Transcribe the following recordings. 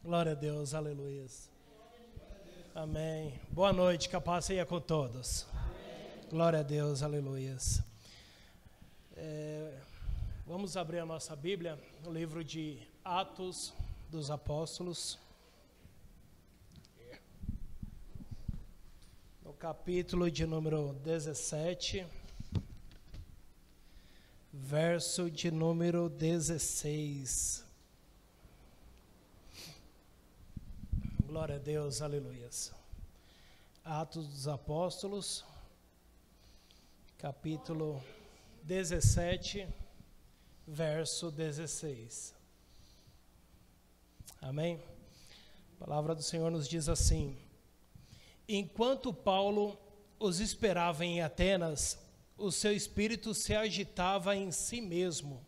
Glória a Deus, aleluia. Amém. Boa noite, que a paz seja com todos. Amém. Glória a Deus, aleluia. Vamos abrir a nossa Bíblia, no livro de Atos dos Apóstolos, no capítulo de número 17, verso de número 16. Glória a Deus, aleluia. Atos dos Apóstolos, capítulo 17, verso 16. Amém? A palavra do Senhor nos diz assim: enquanto Paulo os esperava em Atenas, o seu espírito se agitava em si mesmo,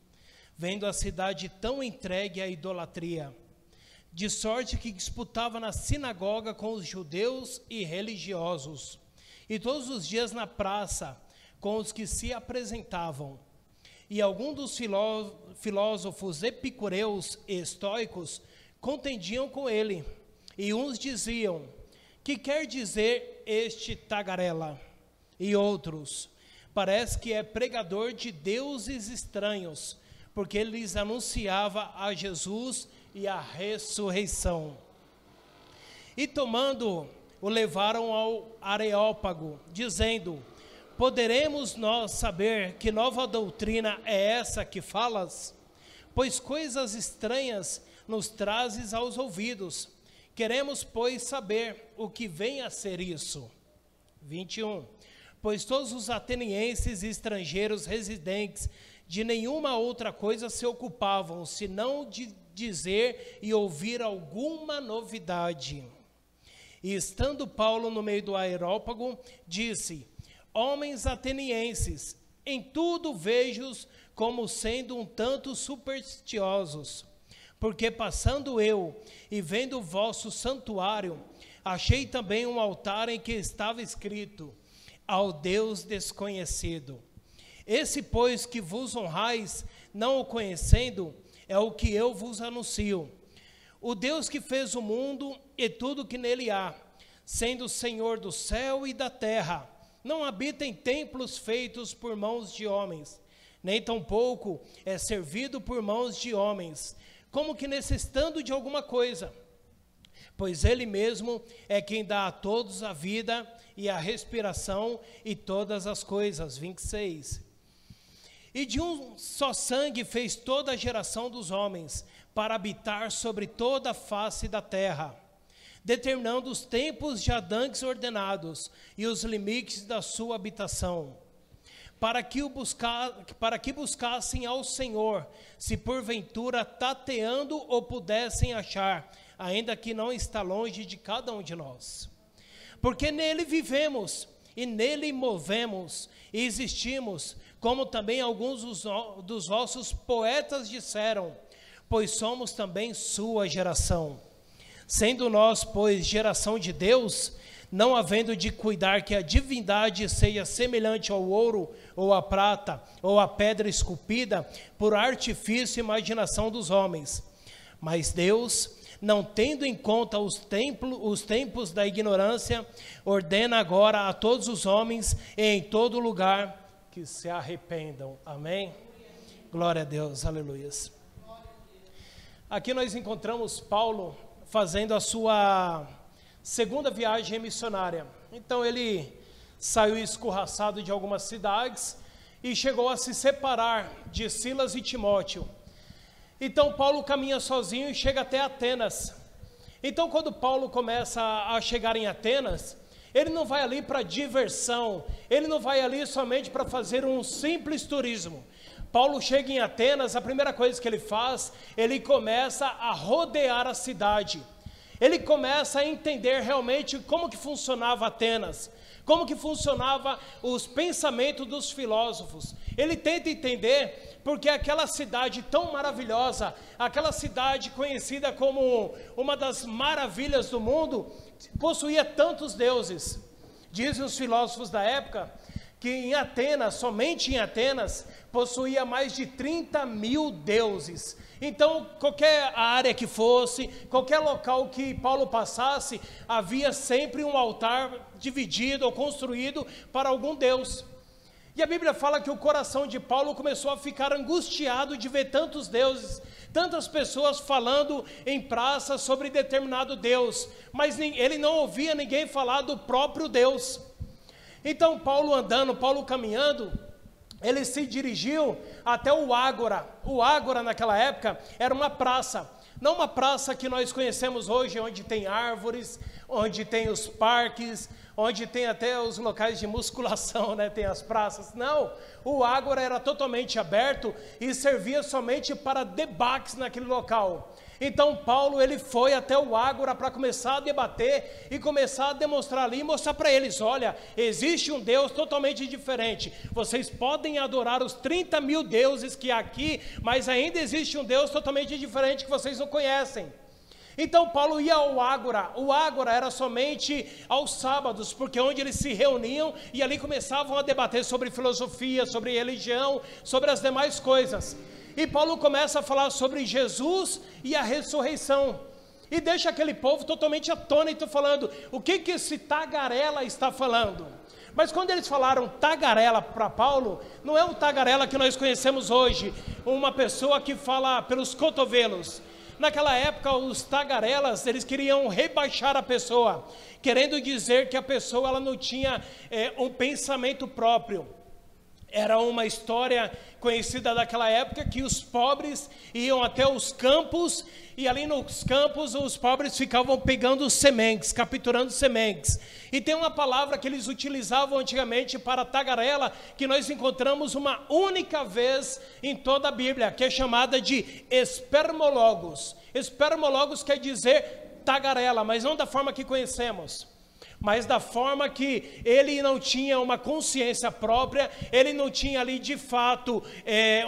vendo a cidade tão entregue à idolatria, de sorte que disputava na sinagoga com os judeus e religiosos, e todos os dias na praça com os que se apresentavam. E alguns dos filósofos epicureus e estoicos contendiam com ele, e uns diziam: que quer dizer este tagarela? E outros: parece que é pregador de deuses estranhos, porque ele lhes anunciava a Jesus e a ressurreição. E tomando, o levaram ao Areópago, dizendo: poderemos nós saber que nova doutrina é essa que falas? Pois coisas estranhas nos trazes aos ouvidos. Queremos, pois, saber o que vem a ser isso. 21. Pois todos os atenienses e estrangeiros residentes de nenhuma outra coisa se ocupavam, senão de dizer e ouvir alguma novidade. E estando Paulo no meio do Areópago, disse: homens atenienses, em tudo vejo-os como sendo um tanto supersticiosos, porque passando eu e vendo o vosso santuário, achei também um altar em que estava escrito: ao Deus desconhecido. Esse, pois, que vos honrais, não o conhecendo, é o que eu vos anuncio. O Deus que fez o mundo e tudo que nele há, sendo o Senhor do céu e da terra, não habita em templos feitos por mãos de homens, nem tampouco é servido por mãos de homens, como que necessitando de alguma coisa, pois ele mesmo é quem dá a todos a vida e a respiração e todas as coisas. 26. E de um só sangue fez toda a geração dos homens, para habitar sobre toda a face da terra, determinando os tempos já dantes ordenados e os limites da sua habitação, para que buscassem ao Senhor, se porventura tateando o pudessem achar, ainda que não está longe de cada um de nós. Porque nele vivemos, e nele movemos, e existimos, como também alguns dos vossos poetas disseram, pois somos também sua geração. Sendo nós, pois, geração de Deus, não havendo de cuidar que a divindade seja semelhante ao ouro, ou à prata, ou à pedra esculpida, por artifício e imaginação dos homens. Mas Deus, não tendo em conta os tempos da ignorância, ordena agora a todos os homens e em todo lugar que se arrependam. Amém? Glória a Deus, aleluia. Aqui nós encontramos Paulo fazendo a sua segunda viagem missionária. Então ele saiu escorraçado de algumas cidades e chegou a se separar de Silas e Timóteo. Então Paulo caminha sozinho e chega até Atenas. Então quando Paulo começa a chegar em Atenas, ele não vai ali para diversão, ele não vai ali somente para fazer um simples turismo. Paulo chega em Atenas, a primeira coisa que ele faz, ele começa a rodear a cidade. Ele começa a entender realmente como que funcionava Atenas, como que funcionava os pensamentos dos filósofos. Ele tenta entender porque aquela cidade tão maravilhosa, aquela cidade conhecida como uma das maravilhas do mundo, possuía tantos deuses. Dizem os filósofos da época que em Atenas, somente em Atenas, possuía mais de 30 mil deuses. Então, qualquer área que fosse, qualquer local que Paulo passasse, havia sempre um altar dividido ou construído para algum deus. E a Bíblia fala que o coração de Paulo começou a ficar angustiado de ver tantos deuses, tantas pessoas falando em praça sobre determinado Deus, mas ele não ouvia ninguém falar do próprio Deus. Então Paulo andando, Paulo caminhando, ele se dirigiu até o Ágora. O Ágora naquela época era uma praça, não uma praça que nós conhecemos hoje, onde tem árvores, onde tem os parques, onde tem até os locais de musculação, né? Tem as praças. Não, o Ágora era totalmente aberto e servia somente para debates naquele local. Então Paulo, ele foi até o Ágora para começar a debater e começar a demonstrar ali e mostrar para eles: olha, existe um Deus totalmente diferente. Vocês podem adorar os 30 mil deuses que há aqui, mas ainda existe um Deus totalmente diferente que vocês não conhecem. Então Paulo ia ao Ágora. O Ágora era somente aos sábados, porque onde eles se reuniam e ali começavam a debater sobre filosofia, sobre religião, sobre as demais coisas. E Paulo começa a falar sobre Jesus e a ressurreição. E deixa aquele povo totalmente atônito, falando: o que esse tagarela está falando? Mas quando eles falaram tagarela para Paulo, não é um tagarela que nós conhecemos hoje, uma pessoa que fala pelos cotovelos. Naquela época, os tagarelas, eles queriam rebaixar a pessoa, querendo dizer que a pessoa ela não tinha um pensamento próprio. Era uma história conhecida daquela época, que os pobres iam até os campos, e ali nos campos os pobres ficavam pegando sementes, capturando sementes. E tem uma palavra que eles utilizavam antigamente para tagarela, que nós encontramos uma única vez em toda a Bíblia, que é chamada de espermologos. Espermologos quer dizer tagarela, mas não da forma que conhecemos, mas da forma que ele não tinha uma consciência própria, ele não tinha ali de fato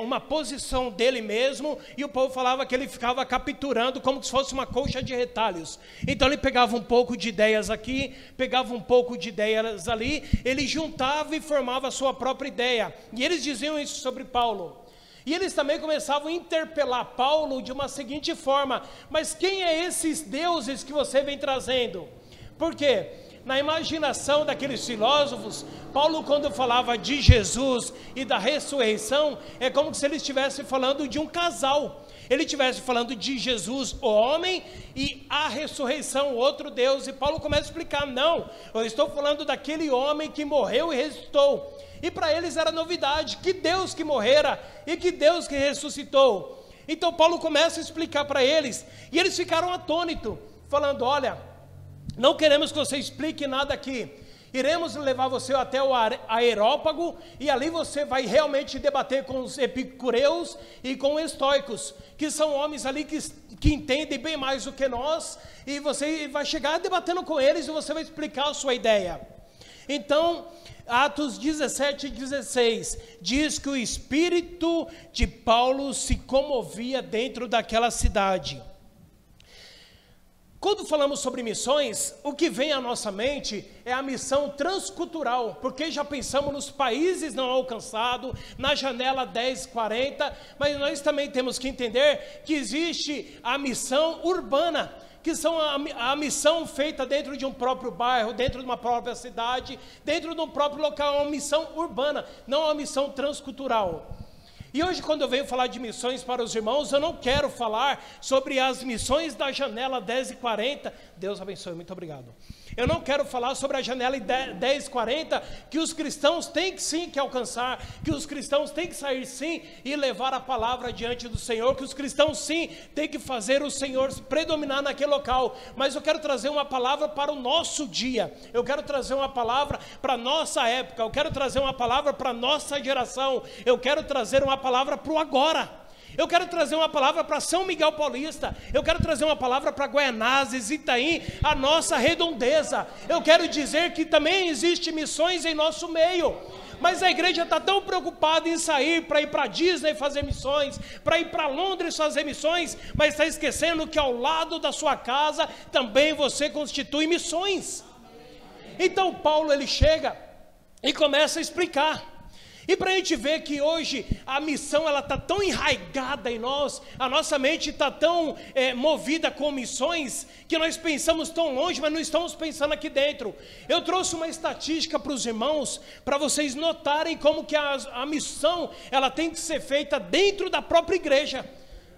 uma posição dele mesmo, e o povo falava que ele ficava capturando como se fosse uma colcha de retalhos. Então ele pegava um pouco de ideias aqui, pegava um pouco de ideias ali, ele juntava e formava a sua própria ideia, e eles diziam isso sobre Paulo. E eles também começavam a interpelar Paulo de uma seguinte forma: mas quem é esses deuses que você vem trazendo? Por quê? Na imaginação daqueles filósofos, Paulo, quando falava de Jesus e da ressurreição, é como se ele estivesse falando de um casal. Ele estivesse falando de Jesus, o homem, e a ressurreição, o outro Deus. E Paulo começa a explicar: não, eu estou falando daquele homem que morreu e ressuscitou. E para eles era novidade, que Deus que morrera e que Deus que ressuscitou. Então Paulo começa a explicar para eles, e eles ficaram atônitos, falando: olha, não queremos que você explique nada aqui. Iremos levar você até o Areópago, e ali você vai realmente debater com os epicureus e com os estoicos, que são homens ali que entendem bem mais do que nós, e você vai chegar debatendo com eles e você vai explicar a sua ideia. Então, Atos 17:16 diz que o espírito de Paulo se comovia dentro daquela cidade. Quando falamos sobre missões, o que vem à nossa mente é a missão transcultural, porque já pensamos nos países não alcançados, na janela 1040, mas nós também temos que entender que existe a missão urbana, que são a missão feita dentro de um próprio bairro, dentro de uma própria cidade, dentro de um próprio local, uma missão urbana, não uma missão transcultural. E hoje, quando eu venho falar de missões para os irmãos, eu não quero falar sobre as missões da janela 1040, Deus abençoe, muito obrigado. Eu não quero falar sobre a janela 1040, que os cristãos têm que sim que alcançar, que os cristãos têm que sair sim e levar a palavra diante do Senhor, que os cristãos sim têm que fazer o Senhor predominar naquele local. Mas eu quero trazer uma palavra para o nosso dia, eu quero trazer uma palavra para a nossa época, eu quero trazer uma palavra para a nossa geração, eu quero trazer uma palavra para o agora. Eu quero trazer uma palavra para São Miguel Paulista, eu quero trazer uma palavra para Guaianazes, Itaim, a nossa redondeza. Eu quero dizer que também existem missões em nosso meio, mas a igreja está tão preocupada em sair para ir para Disney fazer missões, para ir para Londres fazer missões, mas está esquecendo que ao lado da sua casa também você constitui missões. Então Paulo ele chega E começa a explicar. E para a gente ver que hoje a missão ela está tão enraigada em nós, a nossa mente está tão movida com missões, que nós pensamos tão longe, mas não estamos pensando aqui dentro. Eu trouxe uma estatística para os irmãos, para vocês notarem como que a missão ela tem que ser feita dentro da própria igreja.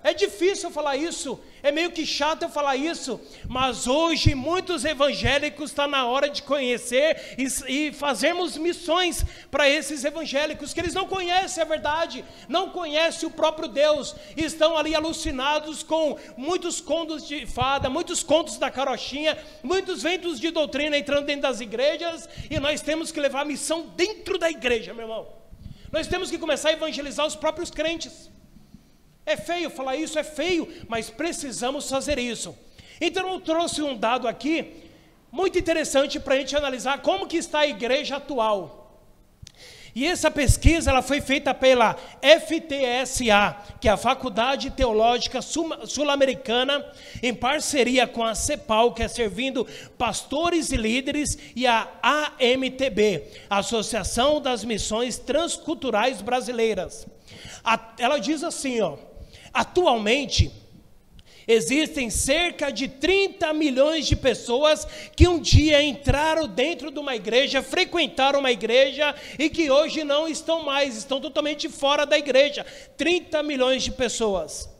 É difícil eu falar isso, é meio que chato eu falar isso, mas hoje muitos evangélicos estão na hora de conhecer e fazermos missões para esses evangélicos, que eles não conhecem a verdade, não conhecem o próprio Deus, estão ali alucinados com muitos contos de fada, muitos contos da carochinha, muitos ventos de doutrina entrando dentro das igrejas, e nós temos que levar a missão dentro da igreja, meu irmão. Nós temos que começar a evangelizar os próprios crentes. É feio falar isso, é feio, mas precisamos fazer isso. Então eu trouxe um dado aqui, muito interessante para a gente analisar como que está a igreja atual. E essa pesquisa ela foi feita pela FTSA, que é a Faculdade Teológica Sul-Americana, em parceria com a CEPAL, que é Servindo Pastores e Líderes, e a AMTB, Associação das Missões Transculturais Brasileiras. Ela diz assim, atualmente, existem cerca de 30 milhões de pessoas que um dia entraram dentro de uma igreja, frequentaram uma igreja e que hoje não estão mais, estão totalmente fora da igreja. 30 milhões de pessoas.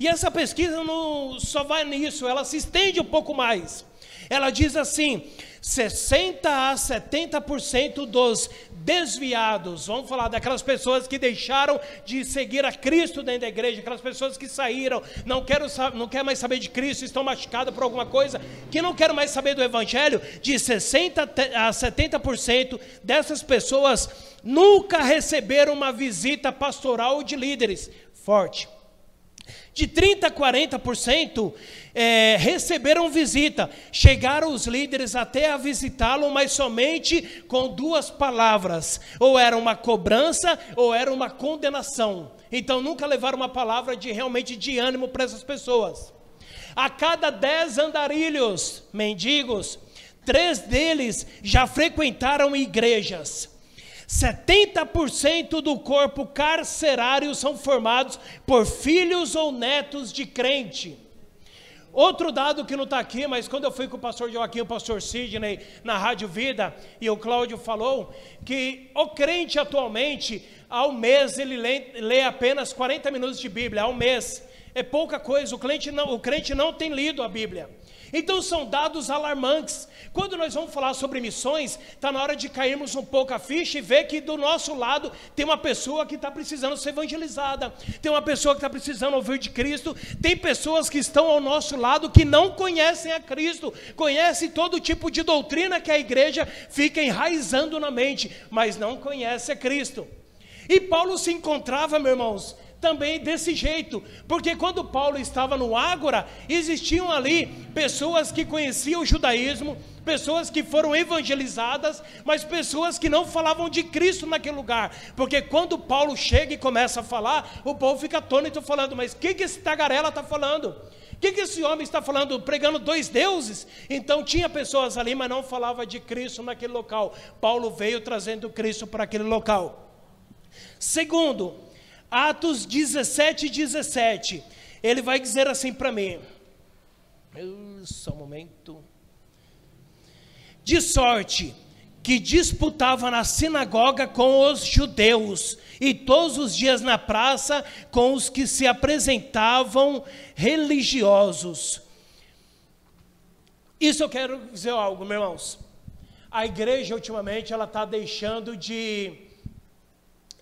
E essa pesquisa não só vai nisso, ela se estende um pouco mais. Ela diz assim, 60% a 70% dos desviados, vamos falar daquelas pessoas que deixaram de seguir a Cristo dentro da igreja, aquelas pessoas que saíram, não querem mais saber de Cristo, estão machucadas por alguma coisa, que não querem mais saber do Evangelho, de 60% a 70% dessas pessoas nunca receberam uma visita pastoral de líderes. Forte. De 30% a 40% receberam visita, chegaram os líderes até a visitá-lo, mas somente com 2 palavras, ou era uma cobrança, ou era uma condenação. Então nunca levaram uma palavra realmente de ânimo para essas pessoas. A cada 10 andarilhos, mendigos, 3 deles já frequentaram igrejas. 70% do corpo carcerário são formados por filhos ou netos de crente. Outro dado que não está aqui, mas quando eu fui com o pastor Joaquim, o pastor Sidney, na Rádio Vida, e o Cláudio falou que o crente atualmente, ao mês, ele lê apenas 40 minutos de Bíblia, ao mês. É pouca coisa, o crente não tem lido a Bíblia. Então são dados alarmantes. Quando nós vamos falar sobre missões, está na hora de cairmos um pouco a ficha e ver que do nosso lado tem uma pessoa que está precisando ser evangelizada, tem uma pessoa que está precisando ouvir de Cristo, tem pessoas que estão ao nosso lado que não conhecem a Cristo, conhecem todo tipo de doutrina que a igreja fica enraizando na mente, mas não conhece a Cristo. E Paulo se encontrava, meus irmãos, também desse jeito, porque quando Paulo estava no Ágora, existiam ali pessoas que conheciam o judaísmo, pessoas que foram evangelizadas, mas pessoas que não falavam de Cristo naquele lugar, porque quando Paulo chega e começa a falar, o povo fica atônito falando, mas o que esse tagarela está falando? O que esse homem está falando, pregando 2 deuses? Então tinha pessoas ali, mas não falava de Cristo naquele local. Paulo veio trazendo Cristo para aquele local. Segundo, Atos 17:17, ele vai dizer assim para mim, só um momento, de sorte que disputava na sinagoga com os judeus, e todos os dias na praça com os que se apresentavam religiosos. Isso eu quero dizer algo, meus irmãos, a igreja ultimamente ela está deixando de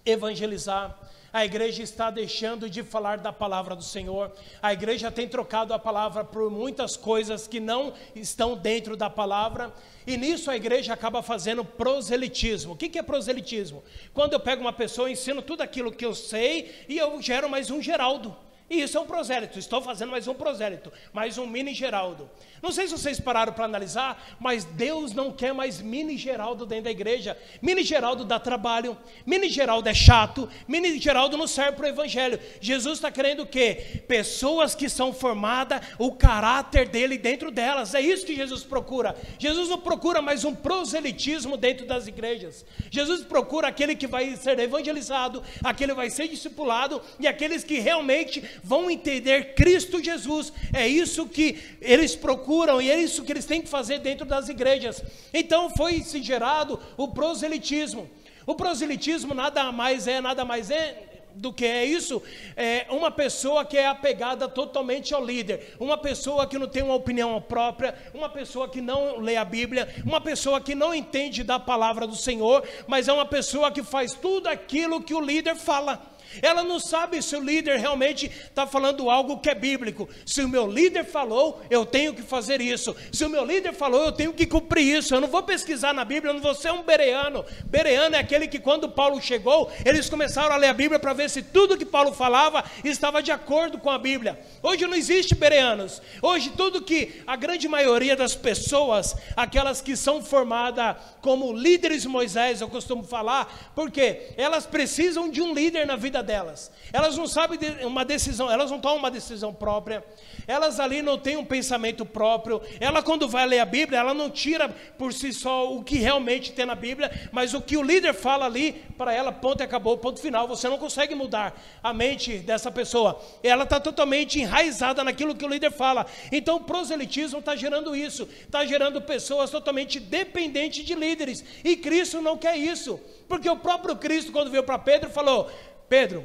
evangelizar, a igreja está deixando de falar da palavra do Senhor, a igreja tem trocado a palavra por muitas coisas que não estão dentro da palavra, e nisso a igreja acaba fazendo proselitismo. O que é proselitismo? Quando eu pego uma pessoa, ensino tudo aquilo que eu sei, e eu gero mais um Geraldo. E isso é um prosélito, estou fazendo mais um prosélito, mais um mini Geraldo. Não sei se vocês pararam para analisar, mas Deus não quer mais mini Geraldo dentro da igreja. Mini Geraldo dá trabalho, mini Geraldo é chato, mini Geraldo não serve para o evangelho. Jesus está querendo o quê? Pessoas que são formadas, o caráter dele dentro delas. É isso que Jesus procura. Jesus não procura mais um proselitismo dentro das igrejas. Jesus procura aquele que vai ser evangelizado, aquele que vai ser discipulado e aqueles que realmente vão entender Cristo Jesus. É isso que eles procuram e é isso que eles têm que fazer dentro das igrejas. Então foi se gerado o proselitismo. O proselitismo nada mais é do que é isso, é uma pessoa que é apegada totalmente ao líder, uma pessoa que não tem uma opinião própria, uma pessoa que não lê a Bíblia, uma pessoa que não entende da palavra do Senhor, mas é uma pessoa que faz tudo aquilo que o líder fala. Ela não sabe se o líder realmente está falando algo que é bíblico. Se o meu líder falou, eu tenho que fazer isso. Se o meu líder falou, eu tenho que cumprir isso. Eu não vou pesquisar na Bíblia, eu não vou ser um bereano. Bereano é aquele que quando Paulo chegou, eles começaram a ler a Bíblia para ver se tudo que Paulo falava estava de acordo com a Bíblia. Hoje não existe bereanos. Hoje tudo que a grande maioria das pessoas, aquelas que são formadas como líderes de Moisés, eu costumo falar, porque elas precisam de um líder na vida delas. Elas não sabem uma decisão, elas não tomam uma decisão própria, elas ali não têm um pensamento próprio. Ela, quando vai ler a Bíblia, ela não tira por si só o que realmente tem na Bíblia, mas o que o líder fala ali, para ela, ponto e acabou, ponto final. Você não consegue mudar a mente dessa pessoa, ela está totalmente enraizada naquilo que o líder fala. Então o proselitismo está gerando isso, está gerando pessoas totalmente dependentes de líderes, e Cristo não quer isso, porque o próprio Cristo, quando veio para Pedro, falou: Pedro,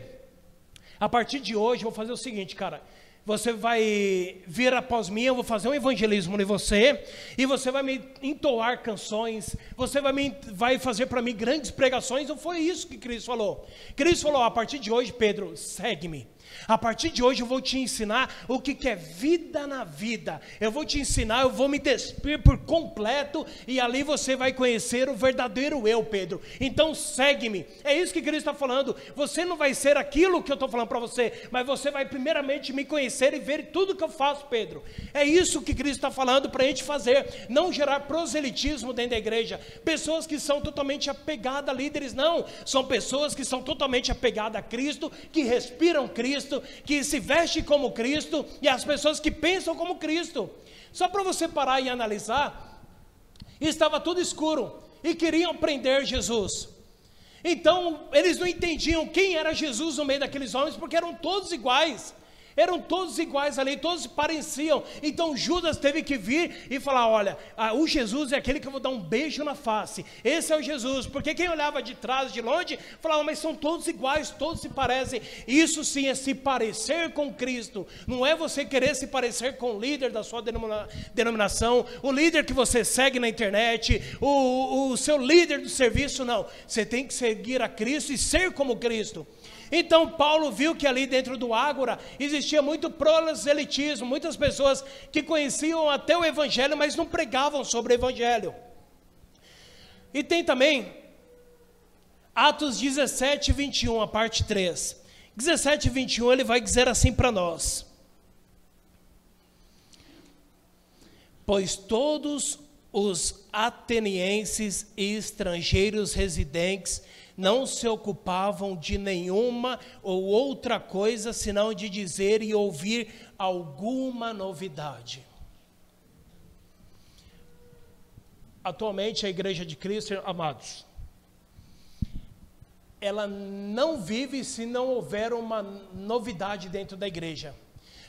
a partir de hoje eu vou fazer o seguinte, cara, você vai vir após mim, eu vou fazer um evangelismo em você, e você vai me entoar canções, você vai fazer para mim grandes pregações. Não foi isso que Cristo falou. Cristo falou: a partir de hoje, Pedro, segue-me. A partir de hoje eu vou te ensinar o que é vida na vida. Eu vou te ensinar, eu vou me despir por completo, e ali você vai conhecer o verdadeiro eu, Pedro. Então segue-me. É isso que Cristo está falando. Você não vai ser aquilo que eu estou falando para você, mas você vai primeiramente me conhecer e ver tudo que eu faço, Pedro. É isso que Cristo está falando para a gente fazer. Não gerar proselitismo dentro da igreja. Pessoas que são totalmente apegadas a líderes, não. São pessoas que são totalmente apegadas a Cristo, que respiram Cristo, que se veste como Cristo, e as pessoas que pensam como Cristo. Só para você parar e analisar, estava tudo escuro e queriam prender Jesus. Então eles não entendiam quem era Jesus no meio daqueles homens, porque eram todos iguais. Eram todos iguais ali, todos se pareciam. Então Judas teve que vir e falar: olha, o Jesus é aquele que eu vou dar um beijo na face. Esse é o Jesus. Porque quem olhava de trás, de longe, falava: mas são todos iguais, todos se parecem. Isso sim é se parecer com Cristo. Não é você querer se parecer com o líder da sua denominação, o líder que você segue na internet, o seu líder do serviço. Não, você tem que seguir a Cristo e ser como Cristo. Então Paulo viu que ali dentro do ágora existia muito proselitismo, muitas pessoas que conheciam até o evangelho, mas não pregavam sobre o evangelho. E tem também Atos 17, 21, a parte 3. 17, 21, ele vai dizer assim para nós: pois todos os atenienses e estrangeiros residentes não se ocupavam de nenhuma ou outra coisa, senão de dizer e ouvir alguma novidade. Atualmente a Igreja de Cristo, amados, ela não vive se não houver uma novidade dentro da igreja.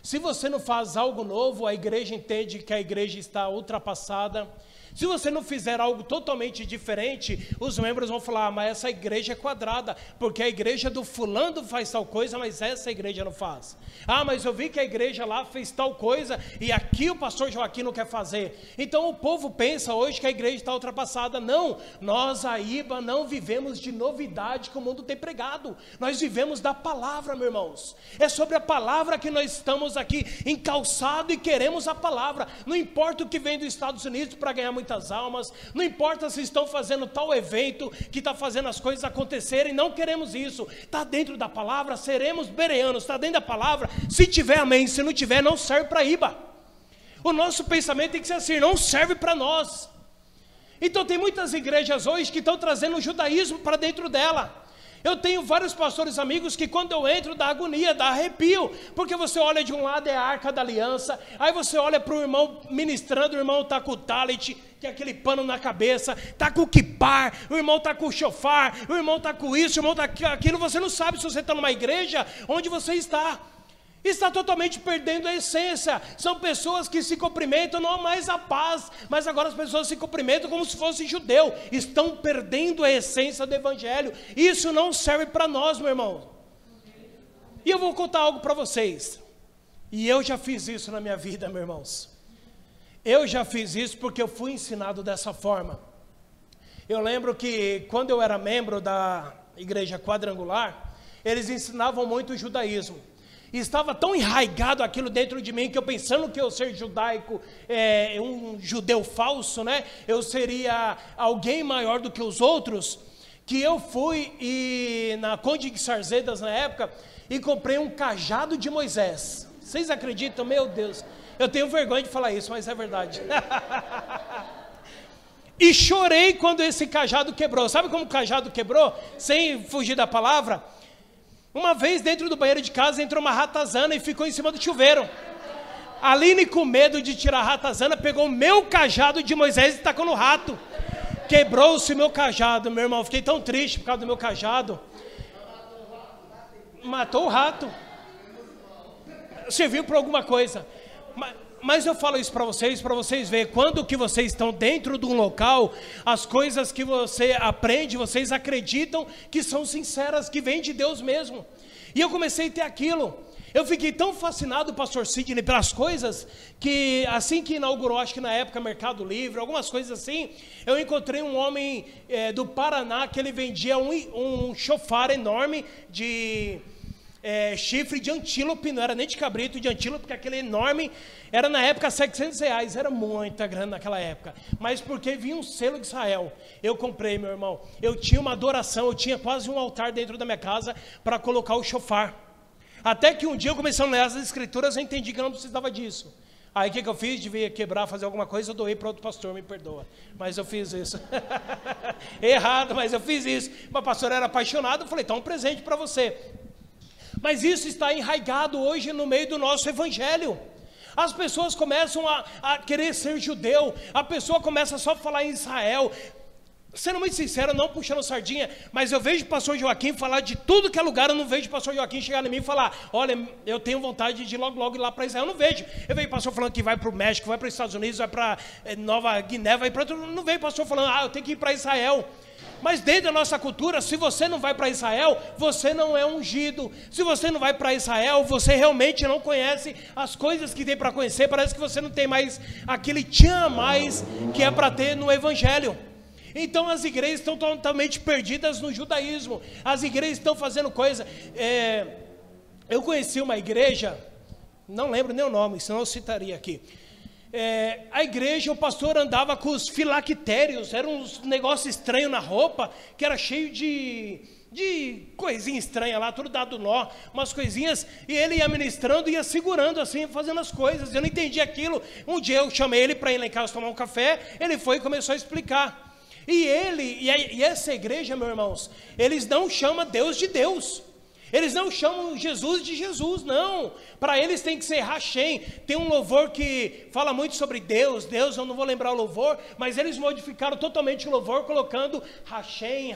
Se você não faz algo novo, a igreja entende que a igreja está ultrapassada. Se você não fizer algo totalmente diferente, os membros vão falar: mas essa igreja é quadrada, porque a igreja do fulano faz tal coisa, mas essa igreja não faz. Ah, mas eu vi que a igreja lá fez tal coisa, e aqui o pastor Joaquim não quer fazer. Então o povo pensa hoje que a igreja está ultrapassada. Não, nós a IBA não vivemos de novidade que o mundo tem pregado. Nós vivemos da palavra, meus irmãos. É sobre a palavra que nós estamos aqui encalçados e queremos a palavra. Não importa o que vem dos Estados Unidos para ganhar muito muitas almas, não importa se estão fazendo tal evento, que está fazendo as coisas acontecerem, não queremos isso. Está dentro da palavra, seremos bereanos, está dentro da palavra, se tiver amém, se não tiver não serve para IBA. O nosso pensamento tem que ser assim, não serve para nós. Então tem muitas igrejas hoje que estão trazendo o judaísmo para dentro dela. Eu tenho vários pastores amigos que quando eu entro dá agonia, dá arrepio, porque você olha de um lado é a Arca da Aliança, aí você olha para o irmão ministrando, o irmão está com o talit, que é aquele pano na cabeça, está com o kipar, o irmão está com o shofar, o irmão está com isso, o irmão está com aquilo, você não sabe se você está numa igreja onde você está totalmente perdendo a essência. São pessoas que se cumprimentam, não há mais a paz, mas agora as pessoas se cumprimentam como se fosse judeu, estão perdendo a essência do evangelho. Isso não serve para nós, meu irmão. E eu vou contar algo para vocês, e eu já fiz isso na minha vida, meus irmãos. Eu já fiz isso porque eu fui ensinado dessa forma. Eu lembro que quando eu era membro da igreja quadrangular, eles ensinavam muito o judaísmo. E estava tão enraizado aquilo dentro de mim, que eu pensando que eu ser judaico, um judeu falso, né? Eu seria alguém maior do que os outros, que eu fui na Conde de Sarzedas na época, e comprei um cajado de Moisés. Vocês acreditam? Meu Deus, eu tenho vergonha de falar isso, mas é verdade. E chorei quando esse cajado quebrou. Sabe como o cajado quebrou? Sem fugir da palavra. Uma vez dentro do banheiro de casa entrou uma ratazana e ficou em cima do chuveiro. A Aline, com medo de tirar a ratazana, pegou o meu cajado de Moisés e tacou no rato. Quebrou-se meu cajado, meu irmão. Fiquei tão triste por causa do meu cajado. Matou o rato. Serviu para alguma coisa. Mas eu falo isso para vocês verem, quando que vocês estão dentro de um local, as coisas que você aprende, vocês acreditam que são sinceras, que vêm de Deus mesmo. E eu comecei a ter aquilo. Eu fiquei tão fascinado, pastor Sidney, pelas coisas, que assim que inaugurou, acho que na época Mercado Livre, algumas coisas assim, eu encontrei um homem do Paraná, que ele vendia um chofar enorme de... chifre de antílope, não era nem de cabrito, de antílope, porque aquele enorme, era na época R$700, era muita grana naquela época, mas porque vinha um selo de Israel, eu comprei, meu irmão. Eu tinha uma adoração, eu tinha quase um altar dentro da minha casa, para colocar o chofar, até que um dia eu comecei a ler as escrituras, eu entendi que eu não precisava disso. Aí o que eu fiz? Devia quebrar, fazer alguma coisa, eu doei para outro pastor, me perdoa, mas eu fiz isso. Errado, mas eu fiz isso. O pastor era apaixonado, eu falei, então um presente para você. Mas isso está enraizado hoje no meio do nosso evangelho. As pessoas começam a querer ser judeu, a pessoa começa só a falar em Israel. Sendo muito sincero, não puxando sardinha, mas eu vejo o pastor Joaquim falar de tudo que é lugar, eu não vejo o pastor Joaquim chegar em mim e falar, olha, eu tenho vontade de ir logo ir lá para Israel, eu não vejo. Eu vejo o pastor falando que vai para o México, vai para os Estados Unidos, vai para Nova Guiné, vai para outro, não vejo o pastor falando, eu tenho que ir para Israel. Mas dentro da nossa cultura, se você não vai para Israel, você não é ungido. Se você não vai para Israel, você realmente não conhece as coisas que tem para conhecer. Parece que você não tem mais aquele tchan a mais que é para ter no evangelho. Então as igrejas estão totalmente perdidas no judaísmo. As igrejas estão fazendo coisa. Eu conheci uma igreja, não lembro nem o nome, senão eu citaria aqui. A igreja, o pastor andava com os filactérios, era uns negócios estranhos na roupa, que era cheio de coisinha estranha lá, tudo dado nó, umas coisinhas, e ele ia ministrando, ia segurando assim, fazendo as coisas, eu não entendi aquilo. Um dia eu chamei ele para ir lá em casa tomar um café, ele foi e começou a explicar, e essa igreja, meus irmãos, eles não chamam Deus de Deus. Eles não chamam Jesus de Jesus, não. Para eles tem que ser Hashem. Tem um louvor que fala muito sobre Deus, eu não vou lembrar o louvor, mas eles modificaram totalmente o louvor, colocando Hashem,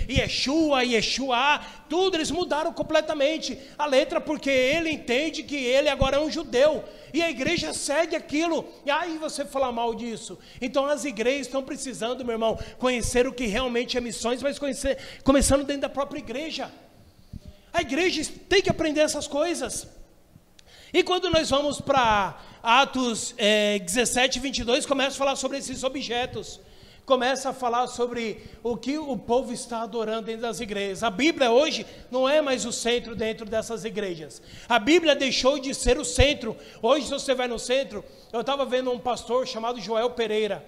Yeshua, tudo, eles mudaram completamente a letra, porque ele entende que ele agora é um judeu, e a igreja segue aquilo, e aí você fala mal disso. Então as igrejas estão precisando, meu irmão, conhecer o que realmente é missões, mas começando dentro da própria igreja. A igreja tem que aprender essas coisas. E quando nós vamos para Atos 17, 22, começa a falar sobre esses objetos. começa a falar sobre o que o povo está adorando dentro das igrejas. A Bíblia hoje não é mais o centro dentro dessas igrejas. A Bíblia deixou de ser o centro. Hoje, se você vai no centro, eu estava vendo um pastor chamado Joel Pereira,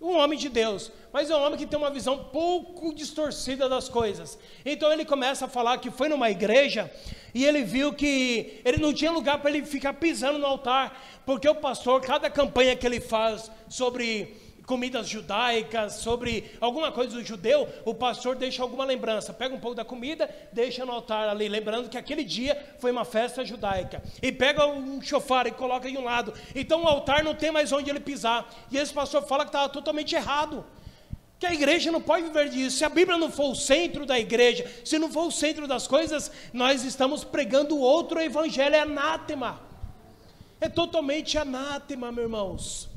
um homem de Deus, mas é um homem que tem uma visão pouco distorcida das coisas. Então ele começa a falar que foi numa igreja e ele viu que ele não tinha lugar para ele ficar pisando no altar, porque o pastor, cada campanha que ele faz sobre comidas judaicas, sobre alguma coisa do judeu, o pastor deixa alguma lembrança, pega um pouco da comida, deixa no altar ali, lembrando que aquele dia foi uma festa judaica, e pega um chofar e coloca de um lado. Então o altar não tem mais onde ele pisar, e esse pastor fala que estava totalmente errado, que a igreja não pode viver disso. Se a Bíblia não for o centro da igreja, se não for o centro das coisas, nós estamos pregando outro evangelho, é anátema, é totalmente anátema, meus irmãos.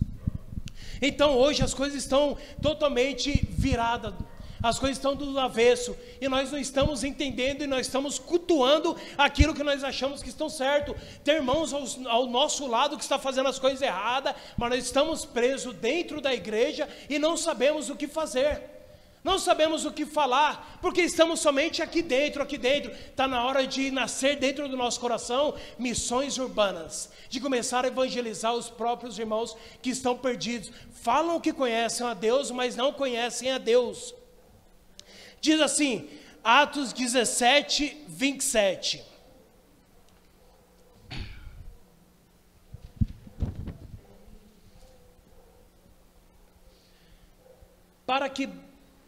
Então hoje as coisas estão totalmente viradas, as coisas estão do avesso, e nós não estamos entendendo, e nós estamos cultuando aquilo que nós achamos que estão certo. Tem irmãos ao nosso lado que está fazendo as coisas erradas, mas nós estamos presos dentro da igreja e não sabemos o que fazer, não sabemos o que falar, porque estamos somente aqui dentro. Está na hora de nascer dentro do nosso coração missões urbanas, de começar a evangelizar os próprios irmãos que estão perdidos, falam que conhecem a Deus, mas não conhecem a Deus. Diz assim, Atos 17, 27. Para que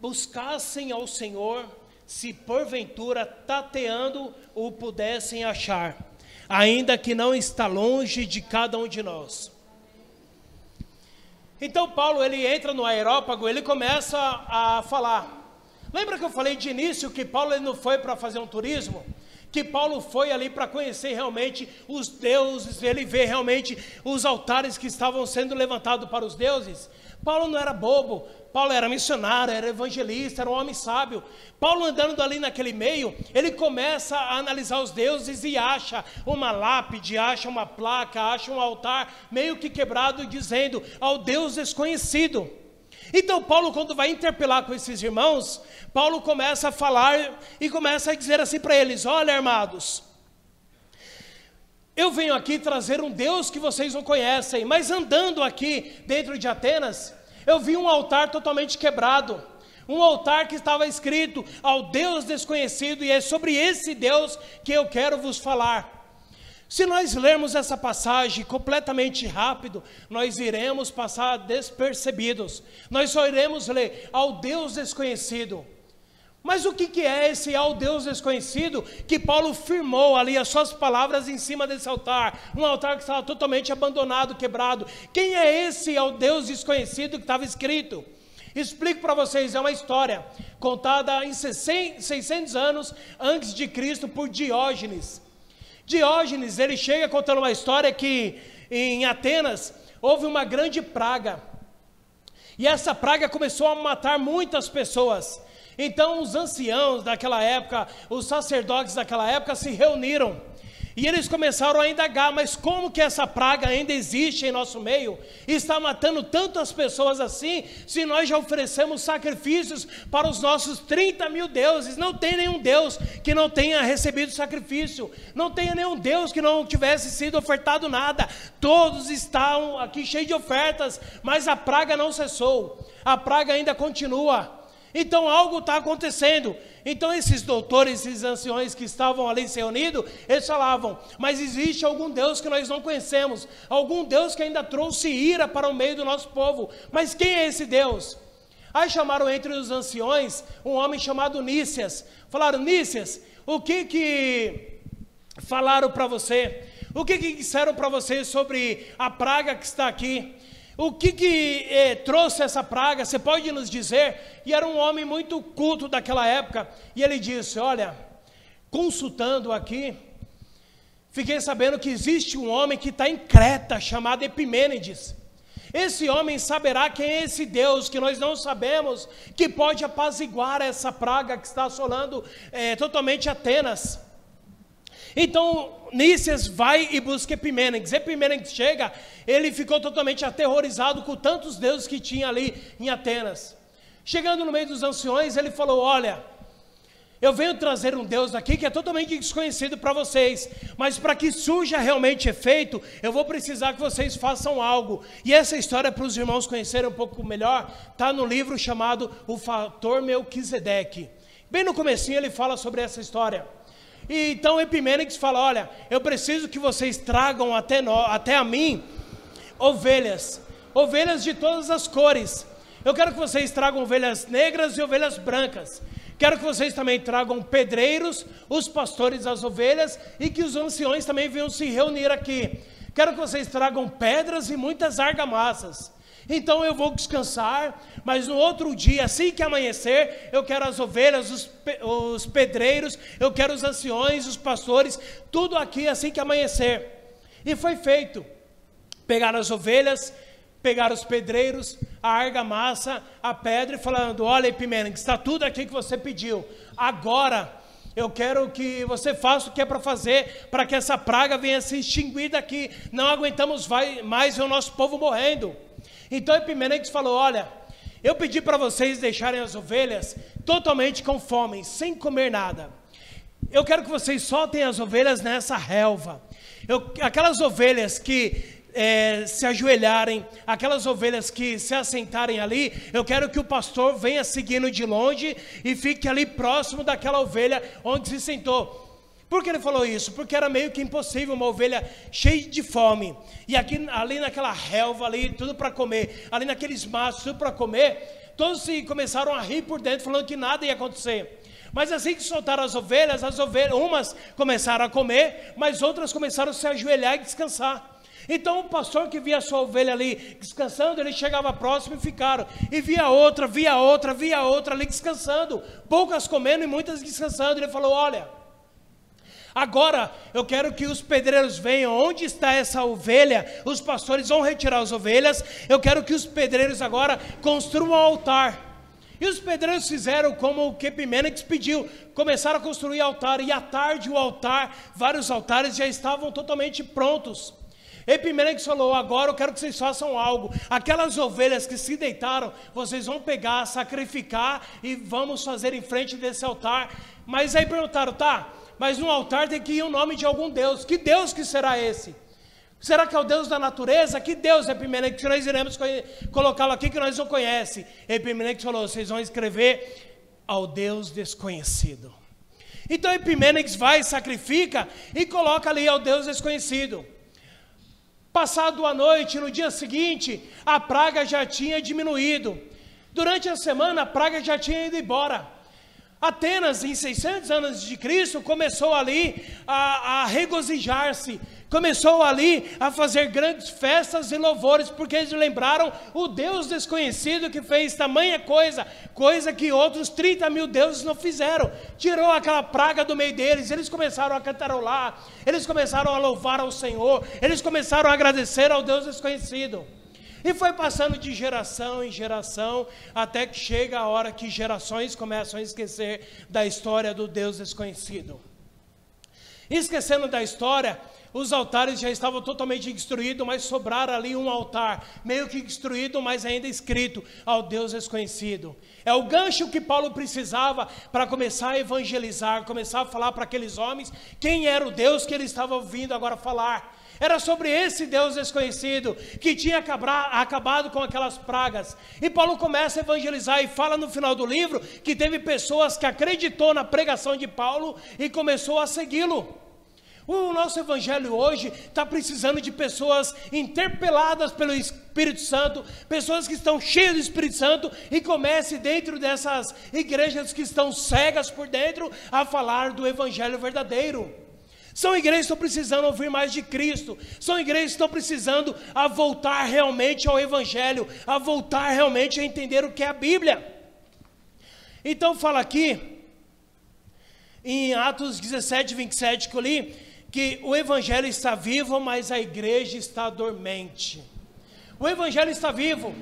buscassem ao Senhor, se porventura tateando o pudessem achar, ainda que não está longe de cada um de nós. Então Paulo, ele entra no Areópago, ele começa a falar. Lembra que eu falei de início que Paulo, ele não foi para fazer um turismo? Que Paulo foi ali para conhecer realmente os deuses, ele vê realmente os altares que estavam sendo levantados para os deuses. Paulo não era bobo, Paulo era missionário, era evangelista, era um homem sábio. Paulo, andando ali naquele meio, ele começa a analisar os deuses e acha uma lápide, acha uma placa, acha um altar meio que quebrado, dizendo ao Deus desconhecido. Então Paulo, quando vai interpelar com esses irmãos, Paulo começa a falar e começa a dizer assim para eles: olha, amados, eu venho aqui trazer um Deus que vocês não conhecem, mas andando aqui dentro de Atenas, eu vi um altar totalmente quebrado, um altar que estava escrito ao Deus desconhecido, e é sobre esse Deus que eu quero vos falar. Se nós lermos essa passagem completamente rápido, nós iremos passar despercebidos, nós só iremos ler ao Deus desconhecido. Mas o que é esse ao Deus desconhecido que Paulo firmou ali as suas palavras em cima desse altar? Um altar que estava totalmente abandonado, quebrado. Quem é esse ao Deus desconhecido que estava escrito? Explico para vocês, é uma história contada em 600 anos antes de Cristo por Diógenes. Diógenes, ele chega contando uma história que em Atenas houve uma grande praga. E essa praga começou a matar muitas pessoas. Então os anciãos daquela época, os sacerdotes daquela época se reuniram. E eles começaram a indagar, mas como que essa praga ainda existe em nosso meio? E está matando tantas pessoas assim, se nós já oferecemos sacrifícios para os nossos 30 mil deuses. Não tem nenhum Deus que não tenha recebido sacrifício. Não tem nenhum Deus que não tivesse sido ofertado nada. Todos estão aqui cheios de ofertas, mas a praga não cessou. A praga ainda continua. Então algo está acontecendo. Então esses doutores, esses anciões que estavam ali se reunidos, eles falavam, mas existe algum Deus que nós não conhecemos, algum Deus que ainda trouxe ira para o meio do nosso povo, mas quem é esse Deus? Aí chamaram entre os anciões um homem chamado Nícias. Falaram: Nícias, o que falaram para você? O que disseram para você sobre a praga que está aqui? O que trouxe essa praga? Você pode nos dizer? E era um homem muito culto daquela época. E ele disse: olha, consultando aqui, fiquei sabendo que existe um homem que está em Creta, chamado Epimênides. Esse homem saberá quem é esse Deus que nós não sabemos, que pode apaziguar essa praga que está assolando totalmente Atenas. Então Nícias vai e busca Epimênides. Epimênides chega, ele ficou totalmente aterrorizado com tantos deuses que tinha ali em Atenas. Chegando no meio dos anciões, ele falou: olha, eu venho trazer um Deus aqui que é totalmente desconhecido para vocês, mas para que surja realmente efeito, eu vou precisar que vocês façam algo. E essa história, para os irmãos conhecerem um pouco melhor, está no livro chamado O Fator Melquisedeque. Bem no comecinho ele fala sobre essa história. E então Epimênides fala: olha, eu preciso que vocês tragam até a mim ovelhas de todas as cores. Eu quero que vocês tragam ovelhas negras e ovelhas brancas. Quero que vocês também tragam pedreiros, os pastores das ovelhas, e que os anciões também venham se reunir aqui. Quero que vocês tragam pedras e muitas argamassas. Então eu vou descansar, mas no outro dia, assim que amanhecer, eu quero as ovelhas, os pedreiros, eu quero os anciões, os pastores, tudo aqui assim que amanhecer. E foi feito. Pegaram as ovelhas, pegaram os pedreiros, a argamassa, a pedra, e falando: olha, Epimênides, está tudo aqui que você pediu. Agora eu quero que você faça o que é para fazer, para que essa praga venha se extinguir daqui. Não aguentamos mais ver o nosso povo morrendo. Então Epimênides falou: olha, eu pedi para vocês deixarem as ovelhas totalmente com fome, sem comer nada. Eu quero que vocês soltem as ovelhas nessa relva. Aquelas ovelhas que se ajoelharem, aquelas ovelhas que se assentarem ali, eu quero que o pastor venha seguindo de longe e fique ali próximo daquela ovelha onde se sentou. Por que ele falou isso? Porque era meio que impossível uma ovelha cheia de fome, e ali naquela relva ali, tudo para comer, ali naqueles matos, tudo para comer, todos começaram a rir por dentro, falando que nada ia acontecer. Mas assim que soltaram as ovelhas, umas começaram a comer, mas outras começaram a se ajoelhar e descansar. Então o pastor que via a sua ovelha ali descansando, ele chegava próximo e ficaram, e via outra ali descansando, poucas comendo e muitas descansando. Ele falou: olha, agora eu quero que os pedreiros venham, onde está essa ovelha, os pastores vão retirar as ovelhas, eu quero que os pedreiros agora construam um altar. E os pedreiros fizeram como o que Epimênides pediu, começaram a construir altar, e à tarde o altar, vários altares já estavam totalmente prontos. Epimênides falou: agora eu quero que vocês façam algo. Aquelas ovelhas que se deitaram, vocês vão pegar, sacrificar e vamos fazer em frente desse altar. Mas aí perguntaram: tá, mas no altar tem que ir o nome de algum Deus. Que Deus que será esse? Será que é o Deus da natureza? Que Deus, Epimênides, que nós iremos colocá-lo aqui que nós não conhecemos? Epimênides falou: vocês vão escrever ao Deus desconhecido. Então Epimênides vai, sacrifica e coloca ali ao Deus desconhecido. Passado a noite, no dia seguinte, a praga já tinha diminuído. Durante a semana, a praga já tinha ido embora. Atenas, em 600 anos de Cristo, começou ali a regozijar-se, começou ali a fazer grandes festas e louvores, porque eles lembraram o Deus desconhecido que fez tamanha coisa que outros 30 mil deuses não fizeram. Tirou aquela praga do meio deles, eles começaram a cantarolar, eles começaram a louvar ao Senhor, eles começaram a agradecer ao Deus desconhecido. E foi passando de geração em geração, até que chega a hora que gerações começam a esquecer da história do Deus desconhecido. Esquecendo da história, os altares já estavam totalmente destruídos, mas sobraram ali um altar, meio que destruído, mas ainda escrito ao Deus desconhecido. É o gancho que Paulo precisava para começar a evangelizar, começar a falar para aqueles homens quem era o Deus que ele estava ouvindo agora falar. Era sobre esse Deus desconhecido que tinha acabado com aquelas pragas. E Paulo começa a evangelizar e fala no final do livro que teve pessoas que acreditou na pregação de Paulo e começou a segui-lo. O nosso evangelho hoje está precisando de pessoas interpeladas pelo Espírito Santo, pessoas que estão cheias do Espírito Santo e comece dentro dessas igrejas que estão cegas por dentro a falar do evangelho verdadeiro. São igrejas que estão precisando ouvir mais de Cristo. São igrejas que estão precisando a voltar realmente ao Evangelho, a voltar realmente a entender o que é a Bíblia. Então fala aqui, em Atos 17, 27, que eu li, que o Evangelho está vivo, mas a igreja está dormente. O Evangelho está vivo.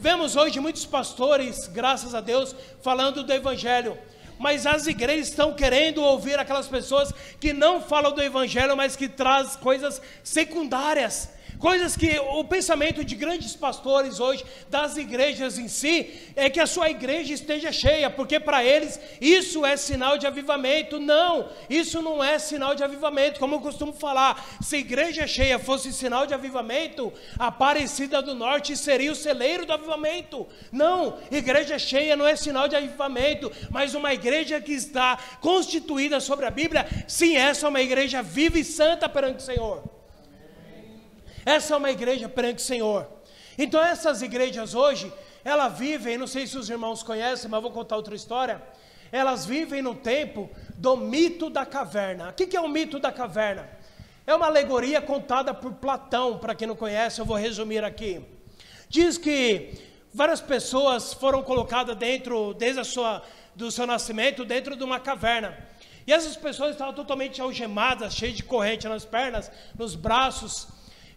Vemos hoje muitos pastores, graças a Deus, falando do Evangelho. Mas as igrejas estão querendo ouvir aquelas pessoas que não falam do Evangelho, mas que trazem coisas secundárias, Coisas que o pensamento de grandes pastores hoje, das igrejas em si, é que a sua igreja esteja cheia, porque para eles isso é sinal de avivamento. Não, isso não é sinal de avivamento. Como eu costumo falar, se a igreja cheia fosse sinal de avivamento, a Aparecida do Norte seria o celeiro do avivamento. Não, igreja cheia não é sinal de avivamento, mas uma igreja que está constituída sobre a Bíblia, sim, essa é uma igreja viva e santa perante o Senhor. Essa é uma igreja perante o Senhor. Então essas igrejas hoje, elas vivem, não sei se os irmãos conhecem, mas vou contar outra história. Elas vivem no tempo do mito da caverna. O que é o mito da caverna? É uma alegoria contada por Platão, para quem não conhece, eu vou resumir aqui. Diz que várias pessoas foram colocadas dentro, desde do seu nascimento, dentro de uma caverna. E essas pessoas estavam totalmente algemadas, cheias de corrente nas pernas, nos braços,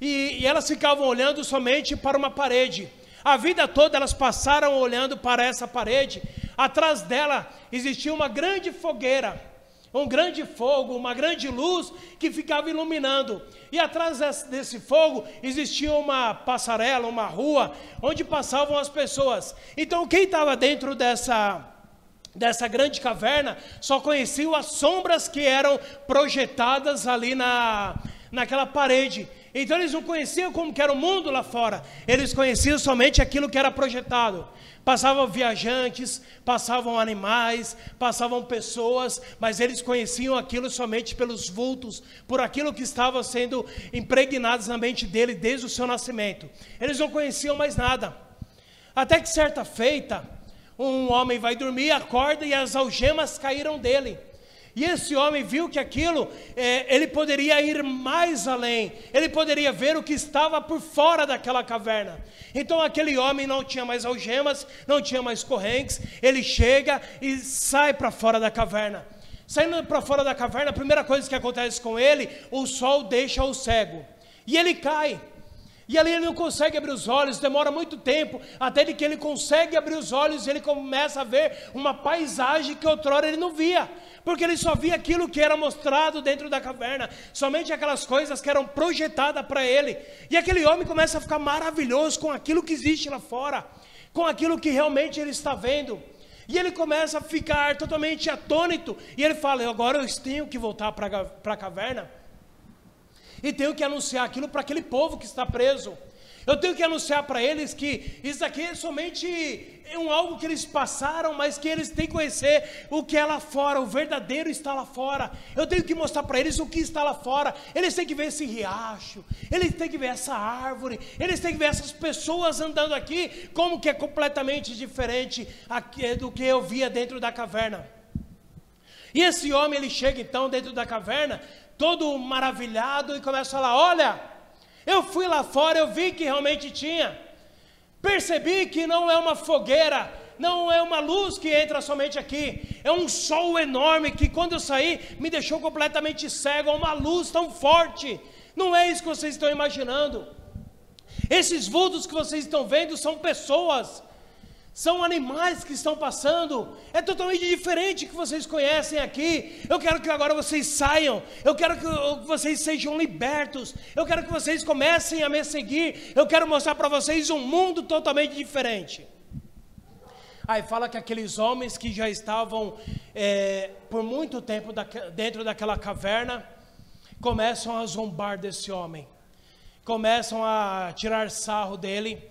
e elas ficavam olhando somente para uma parede. A vida toda elas passaram olhando para essa parede. Atrás dela existia uma grande fogueira, um grande fogo, uma grande luz que ficava iluminando. E atrás desse fogo existia uma passarela, uma rua, onde passavam as pessoas. Então quem estava dentro dessa grande caverna só conhecia as sombras que eram projetadas ali naquela parede. Então eles não conheciam como que era o mundo lá fora, eles conheciam somente aquilo que era projetado. Passavam viajantes, passavam animais, passavam pessoas, mas eles conheciam aquilo somente pelos vultos, por aquilo que estava sendo impregnado na mente dele desde o seu nascimento. Eles não conheciam mais nada. Até que certa feita, um homem vai dormir, acorda e as algemas caíram dele. E esse homem viu que aquilo, ele poderia ir mais além, ele poderia ver o que estava por fora daquela caverna. Então aquele homem não tinha mais algemas, não tinha mais correntes, ele chega e sai para fora da caverna. Saindo para fora da caverna, a primeira coisa que acontece com ele, o sol deixa-o cego, e ele cai. E ali ele não consegue abrir os olhos, demora muito tempo, até que ele consegue abrir os olhos e ele começa a ver uma paisagem que outrora ele não via, porque ele só via aquilo que era mostrado dentro da caverna, somente aquelas coisas que eram projetadas para ele. E aquele homem começa a ficar maravilhoso com aquilo que existe lá fora, com aquilo que realmente ele está vendo. E ele começa a ficar totalmente atônito, e ele fala: agora eu tenho que voltar para a caverna, e tenho que anunciar aquilo para aquele povo que está preso. Eu tenho que anunciar para eles que isso aqui é somente algo que eles passaram, mas que eles têm que conhecer o que é lá fora, o verdadeiro está lá fora. Eu tenho que mostrar para eles o que está lá fora. Eles têm que ver esse riacho, eles têm que ver essa árvore, eles têm que ver essas pessoas andando aqui, como que é completamente diferente do que eu via dentro da caverna. E esse homem, ele chega então dentro da caverna, todo maravilhado, e começa a falar: olha, eu fui lá fora, eu vi que realmente tinha, percebi que não é uma fogueira, não é uma luz que entra somente aqui, é um sol enorme que quando eu saí me deixou completamente cego, é uma luz tão forte, não é isso que vocês estão imaginando. Esses vultos que vocês estão vendo são pessoas, são animais que estão passando, é totalmente diferente do que vocês conhecem aqui. Eu quero que agora vocês saiam, eu quero que vocês sejam libertos, eu quero que vocês comecem a me seguir, eu quero mostrar para vocês um mundo totalmente diferente. Aí fala que aqueles homens que já estavam por muito tempo dentro daquela caverna, começam a zombar desse homem, começam a tirar sarro dele,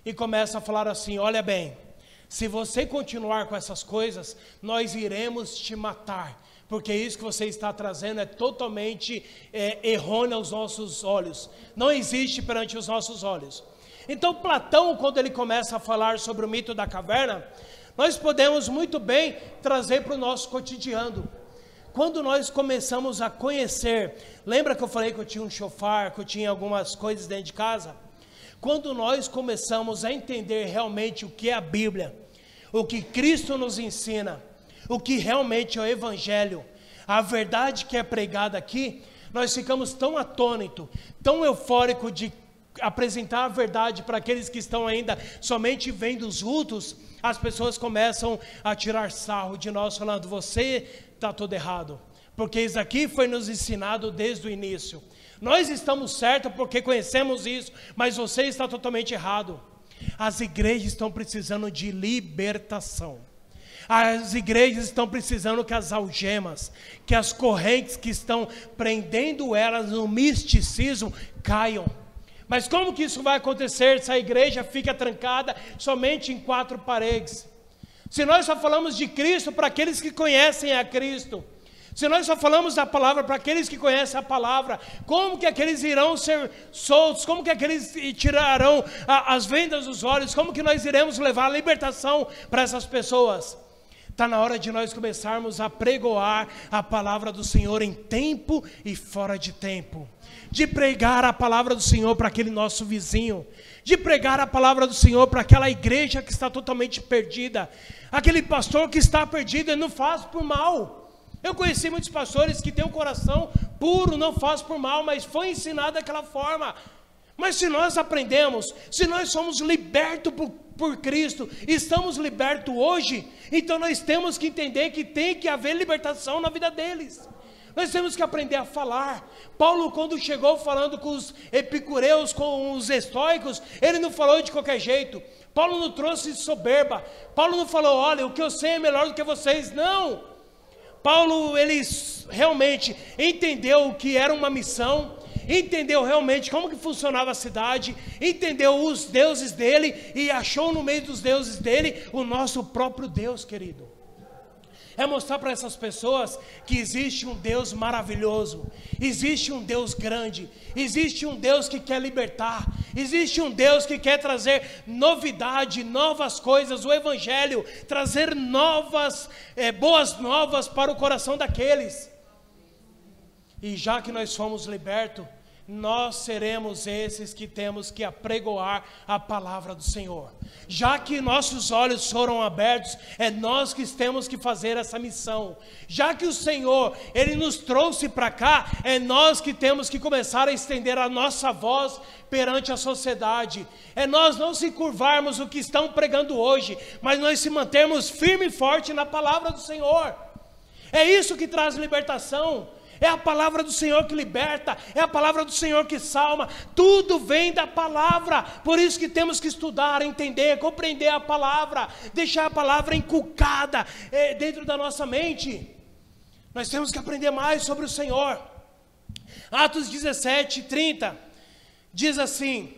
e começam a falar assim: olha bem, se você continuar com essas coisas, nós iremos te matar, porque isso que você está trazendo é totalmente errôneo aos nossos olhos, não existe perante os nossos olhos. Então Platão, quando ele começa a falar sobre o mito da caverna, nós podemos muito bem trazer para o nosso cotidiano. Quando nós começamos a conhecer, lembra que eu falei que eu tinha um chofar, que eu tinha algumas coisas dentro de casa? Quando nós começamos a entender realmente o que é a Bíblia, o que Cristo nos ensina, o que realmente é o Evangelho, a verdade que é pregada aqui, nós ficamos tão atônitos, tão eufóricos de apresentar a verdade para aqueles que estão ainda somente vendo os vultos. As pessoas começam a tirar sarro de nós, falando: você está todo errado, porque isso aqui foi nos ensinado desde o início. Nós estamos certos porque conhecemos isso, mas você está totalmente errado. As igrejas estão precisando de libertação. As igrejas estão precisando que as algemas, que as correntes que estão prendendo elas no misticismo caiam. Mas como que isso vai acontecer se a igreja fica trancada somente em 4 paredes? Se nós só falamos de Cristo para aqueles que conhecem a Cristo, se nós só falamos da palavra para aqueles que conhecem a palavra, como que aqueles irão ser soltos? Como que aqueles tirarão as vendas dos olhos? Como que nós iremos levar a libertação para essas pessoas? Está na hora de nós começarmos a pregoar a palavra do Senhor em tempo e fora de tempo. De pregar a palavra do Senhor para aquele nosso vizinho. De pregar a palavra do Senhor para aquela igreja que está totalmente perdida. Aquele pastor que está perdido e não faz por mal. Eu conheci muitos pastores que têm um coração puro, não faz por mal, mas foi ensinado daquela forma. Mas se nós aprendemos, se nós somos libertos por Cristo, estamos libertos hoje, então nós temos que entender que tem que haver libertação na vida deles. Nós temos que aprender a falar. Paulo, quando chegou falando com os epicureus, com os estoicos, ele não falou de qualquer jeito. Paulo não trouxe soberba. Paulo não falou, olha, o que eu sei é melhor do que vocês. Não. Paulo, ele realmente entendeu o que era uma missão, entendeu realmente como que funcionava a cidade, entendeu os deuses dele e achou no meio dos deuses dele o nosso próprio Deus, querido. É mostrar para essas pessoas que existe um Deus maravilhoso, existe um Deus grande, existe um Deus que quer libertar, existe um Deus que quer trazer novidade, novas coisas, o Evangelho, trazer boas novas para o coração daqueles. E já que nós fomos libertos, nós seremos esses que temos que apregoar a palavra do Senhor. Já que nossos olhos foram abertos, é nós que temos que fazer essa missão. Já que o Senhor, Ele nos trouxe para cá, é nós que temos que começar a estender a nossa voz perante a sociedade. É nós não se curvarmos o que estão pregando hoje, mas nós se mantermos firme e forte na palavra do Senhor. É isso que traz libertação. É a palavra do Senhor que liberta, é a palavra do Senhor que salva, tudo vem da palavra. Por isso que temos que estudar, entender, compreender a palavra, deixar a palavra inculcada dentro da nossa mente. Nós temos que aprender mais sobre o Senhor. Atos 17, 30, diz assim: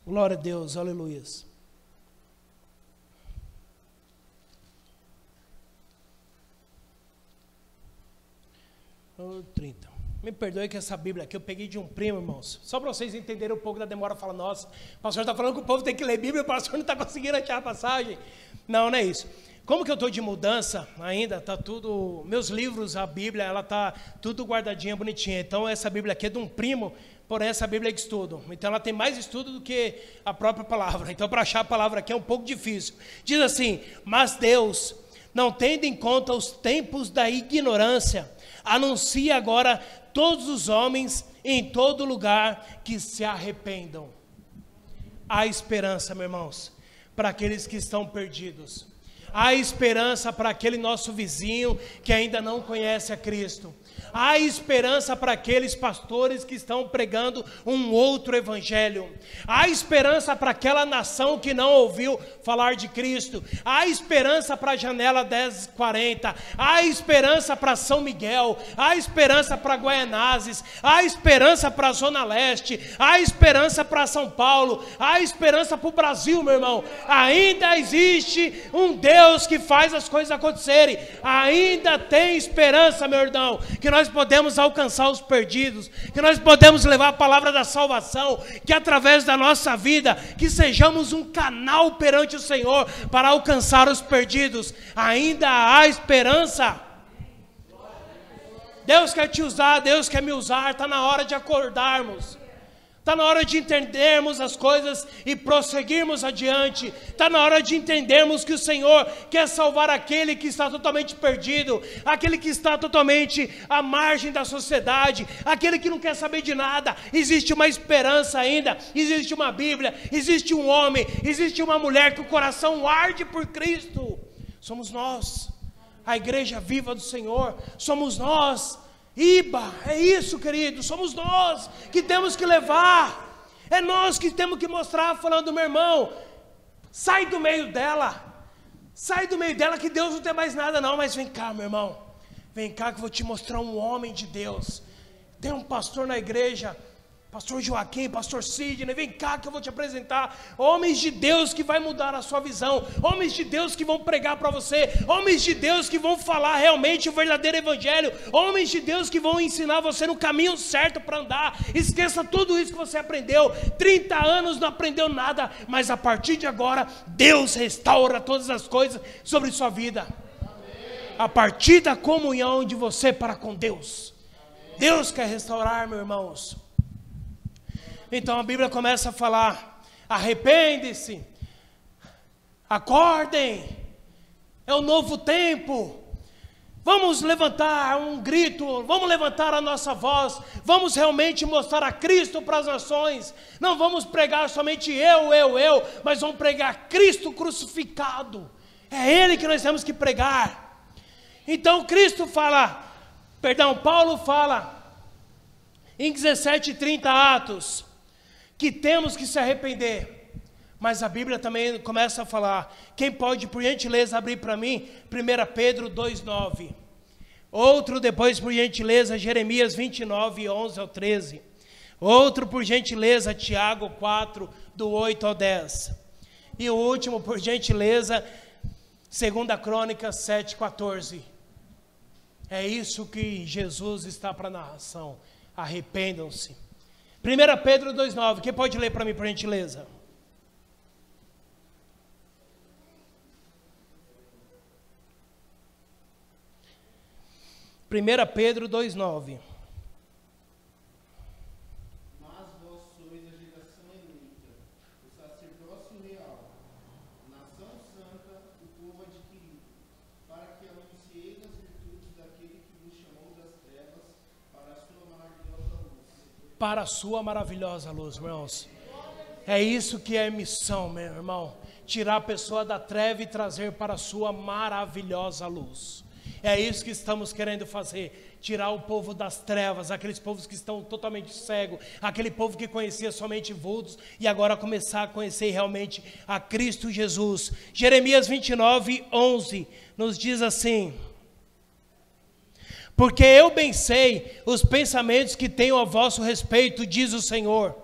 glória a Deus, aleluias. Oh, 30. Me perdoe que essa Bíblia aqui eu peguei de um primo, irmãos. Só para vocês entenderem um pouco da demora. Fala, nossa, o pastor está falando que o povo tem que ler Bíblia, o pastor não está conseguindo achar a passagem. Não, não é isso. Como que eu estou de mudança ainda, está tudo, meus livros, a Bíblia, ela está tudo guardadinha, bonitinha. Então essa Bíblia aqui é de um primo, porém essa Bíblia é de estudo. Então ela tem mais estudo do que a própria palavra. Então para achar a palavra aqui é um pouco difícil. Diz assim: mas Deus, não tendo em conta os tempos da ignorância, anuncia agora todos os homens em todo lugar que se arrependam. Há esperança, meus irmãos, para aqueles que estão perdidos. Há esperança para aquele nosso vizinho que ainda não conhece a Cristo. Há esperança para aqueles pastores que estão pregando um outro evangelho. Há esperança para aquela nação que não ouviu falar de Cristo. Há esperança para a Janela 1040. Há esperança para São Miguel. Há esperança para Guaianazes. Há esperança para a Zona Leste. Há esperança para São Paulo. Há esperança para o Brasil, meu irmão. Ainda existe um Deus que faz as coisas acontecerem. Ainda tem esperança, meu irmão, que nós podemos alcançar os perdidos, que nós podemos levar a palavra da salvação, que através da nossa vida, que sejamos um canal perante o Senhor para alcançar os perdidos. Ainda há esperança. Deus quer te usar, Deus quer me usar. Está na hora de acordarmos. Está na hora de entendermos as coisas e prosseguirmos adiante. Está na hora de entendermos que o Senhor quer salvar aquele que está totalmente perdido, aquele que está totalmente à margem da sociedade, aquele que não quer saber de nada. Existe uma esperança ainda, existe uma Bíblia, existe um homem, existe uma mulher que o coração arde por Cristo. Somos nós, a igreja viva do Senhor, somos nós. Iba, é isso, querido, somos nós que temos que levar, é nós que temos que mostrar, falando, meu irmão, sai do meio dela que Deus não tem mais nada não, mas vem cá, meu irmão, vem cá que eu vou te mostrar um homem de Deus. Tem um pastor na igreja, pastor Joaquim, pastor Sidney, vem cá que eu vou te apresentar homens de Deus que vai mudar a sua visão, homens de Deus que vão pregar para você, homens de Deus que vão falar realmente o verdadeiro evangelho, homens de Deus que vão ensinar você no caminho certo para andar. Esqueça tudo isso que você aprendeu, 30 anos não aprendeu nada, mas a partir de agora, Deus restaura todas as coisas sobre sua vida, a partir da comunhão de você para com Deus. Deus quer restaurar, meus irmãos. Então a Bíblia começa a falar, arrepende-se, acordem, é um novo tempo, vamos levantar um grito, vamos levantar a nossa voz, vamos realmente mostrar a Cristo para as nações, não vamos pregar somente eu, mas vamos pregar Cristo crucificado, é Ele que nós temos que pregar. Então Paulo fala, em 17:30 Atos, que temos que se arrepender, mas a Bíblia também começa a falar, quem pode por gentileza abrir para mim, 1 Pedro 2:9, outro depois por gentileza, Jeremias 29, 11 ao 13, outro por gentileza, Tiago 4, do 8 ao 10, e o último por gentileza, 2 Crônicas 7, 14, é isso que Jesus está para a narração, arrependam-se. 1 Pedro 2,9, quem pode ler para mim, por gentileza? Pedro 2,9. Mas vós sois a geração eleita, o sacerdócio real, a nação santa, o povo adquirido, para que anuncieis as virtudes daquele que vos chamou das trevas para a sua maravilhosa luz. Para a sua maravilhosa luz, irmãos. É isso que é missão, meu irmão. Tirar a pessoa da treva e trazer para a sua maravilhosa luz. É isso que estamos querendo fazer. Tirar o povo das trevas, aqueles povos que estão totalmente cegos, aquele povo que conhecia somente vultos, e agora começar a conhecer realmente a Cristo Jesus. Jeremias 29, 11, nos diz assim: porque eu bem sei os pensamentos que tenho a vosso respeito, diz o Senhor,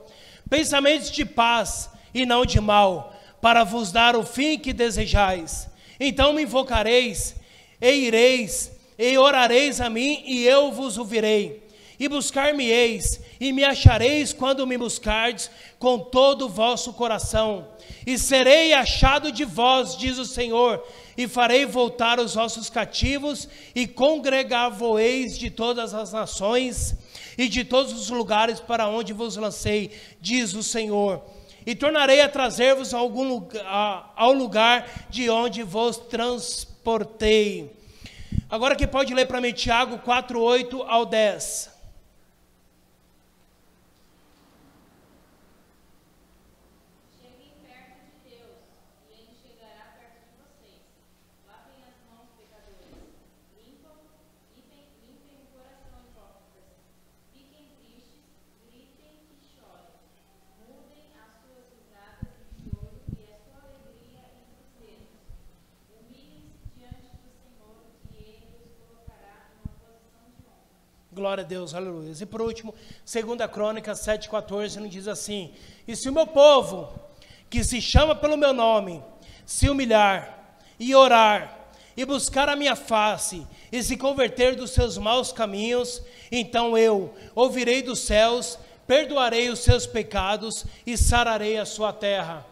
pensamentos de paz e não de mal, para vos dar o fim que desejais. Então me invocareis, e ireis, e orareis a mim, e eu vos ouvirei. E buscar-me-eis, e me achareis quando me buscardes com todo o vosso coração. E serei achado de vós, diz o Senhor, e farei voltar os vossos cativos, e congregar-vos-eis de todas as nações, e de todos os lugares para onde vos lancei, diz o Senhor. E tornarei a trazer-vos ao lugar de onde vos transportei. Agora quem pode ler para mim Tiago 4, 8 ao 10. Cheguem perto de Deus, e Ele chegará perto de vocês. Lavem as mãos, pecadores. Limpem o coração, hipócritas. Fiquem tristes, gritem e chorem. Mudem as suas risadas em choro e a sua alegria em tristeza. Humilhem-se diante do Senhor, e Ele os colocará numa posição de honra. Glória a Deus, aleluia. E por último, 2 Crônicas 7,14 nos diz assim: e se o meu povo, que se chama pelo meu nome, se humilhar e orar, e buscar a minha face, e se converter dos seus maus caminhos, então eu ouvirei dos céus, perdoarei os seus pecados, e sararei a sua terra.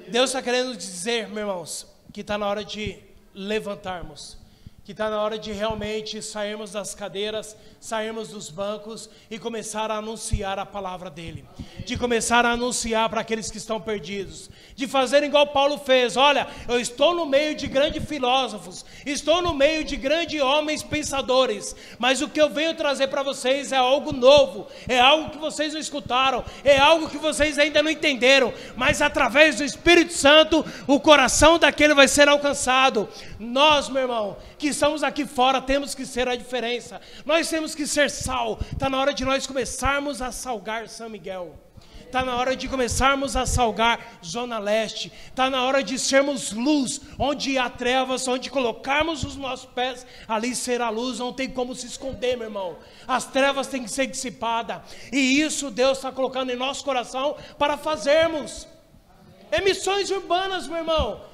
Deus está querendo dizer, meus irmãos, que está na hora de levantarmos, que está na hora de realmente sairmos das cadeiras, sairmos dos bancos e começar a anunciar a palavra dele, de começar a anunciar para aqueles que estão perdidos, de fazer igual Paulo fez. Olha, eu estou no meio de grandes filósofos, estou no meio de grandes homens pensadores, mas o que eu venho trazer para vocês é algo novo, é algo que vocês não escutaram, é algo que vocês ainda não entenderam, mas através do Espírito Santo, o coração daquele vai ser alcançado. Nós, meu irmão, que estamos aqui fora, temos que ser a diferença, nós temos que ser sal. Está na hora de nós começarmos a salgar São Miguel, está na hora de começarmos a salgar Zona Leste, está na hora de sermos luz, onde há trevas, onde colocarmos os nossos pés, ali será luz, não tem como se esconder, meu irmão, as trevas têm que ser dissipadas, e isso Deus está colocando em nosso coração para fazermos. É missões urbanas, meu irmão.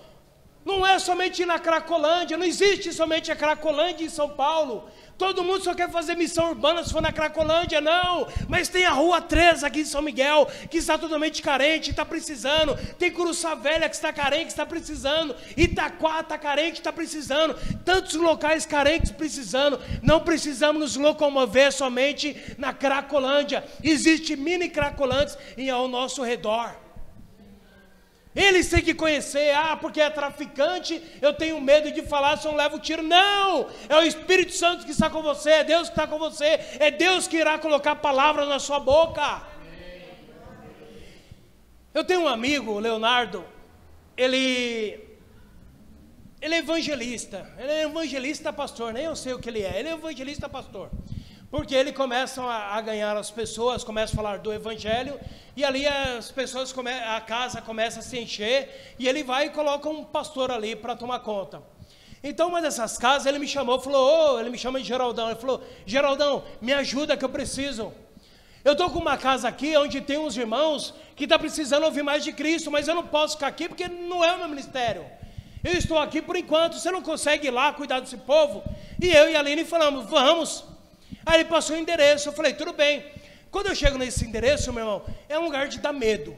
Não é somente na Cracolândia, não existe somente a Cracolândia em São Paulo. Todo mundo só quer fazer missão urbana se for na Cracolândia, não. Mas tem a Rua 13 aqui em São Miguel, que está totalmente carente, está precisando. Tem Curuçá Velha que está carente, está precisando. Itaquá está carente, está precisando. Tantos locais carentes precisando. Não precisamos nos locomover somente na Cracolândia. Existe mini Cracolândias ao nosso redor. Eles têm que conhecer, porque é traficante, eu tenho medo de falar se eu não levo tiro. Não, é o Espírito Santo que está com você, é Deus que está com você, é Deus que irá colocar palavras na sua boca. Eu tenho um amigo, o Leonardo, ele é evangelista pastor, nem eu sei o que ele é evangelista pastor. Porque ele começa a ganhar as pessoas, começa a falar do evangelho, e ali as pessoas, a casa começa a se encher, e ele vai e coloca um pastor ali para tomar conta. Então uma dessas casas, ele me chamou, falou, ele me chama de Geraldão, ele falou, Geraldão, me ajuda que eu preciso. Eu estou com uma casa aqui, onde tem uns irmãos, que estão precisando ouvir mais de Cristo, mas eu não posso ficar aqui, porque não é o meu ministério. Eu estou aqui por enquanto, você não consegue ir lá cuidar desse povo? E eu e a Aline falamos, vamos. Aí ele passou o endereço, eu falei, tudo bem. Quando eu chego nesse endereço, meu irmão, é um lugar de dar medo.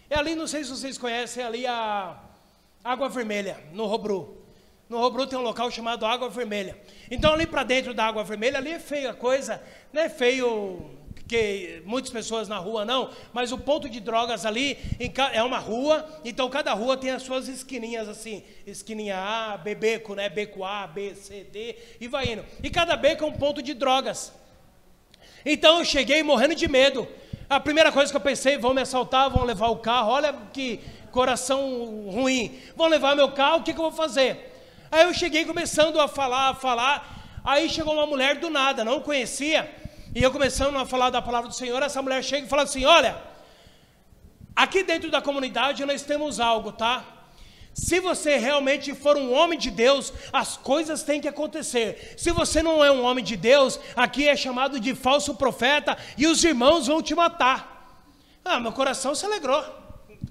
É ali, não sei se vocês conhecem, é ali a Água Vermelha, no Robru. No Robru tem um local chamado Água Vermelha. Então ali para dentro da Água Vermelha, ali é feio a coisa, não é feio que muitas pessoas na rua não, mas o ponto de drogas ali é uma rua, então cada rua tem as suas esquininhas assim, esquininha A, B, beco, né, beco A, B, C, D, e vai indo. E cada beco é um ponto de drogas. Então eu cheguei morrendo de medo. A primeira coisa que eu pensei, vão me assaltar, vão levar o carro, olha que coração ruim, vão levar meu carro, o que eu vou fazer? Aí eu cheguei começando a falar, aí chegou uma mulher do nada, não conhecia, e eu começando a falar da palavra do Senhor, essa mulher chega e fala assim, olha, aqui dentro da comunidade nós temos algo, tá? Se você realmente for um homem de Deus, as coisas têm que acontecer. Se você não é um homem de Deus, aqui é chamado de falso profeta, e os irmãos vão te matar. Meu coração se alegrou,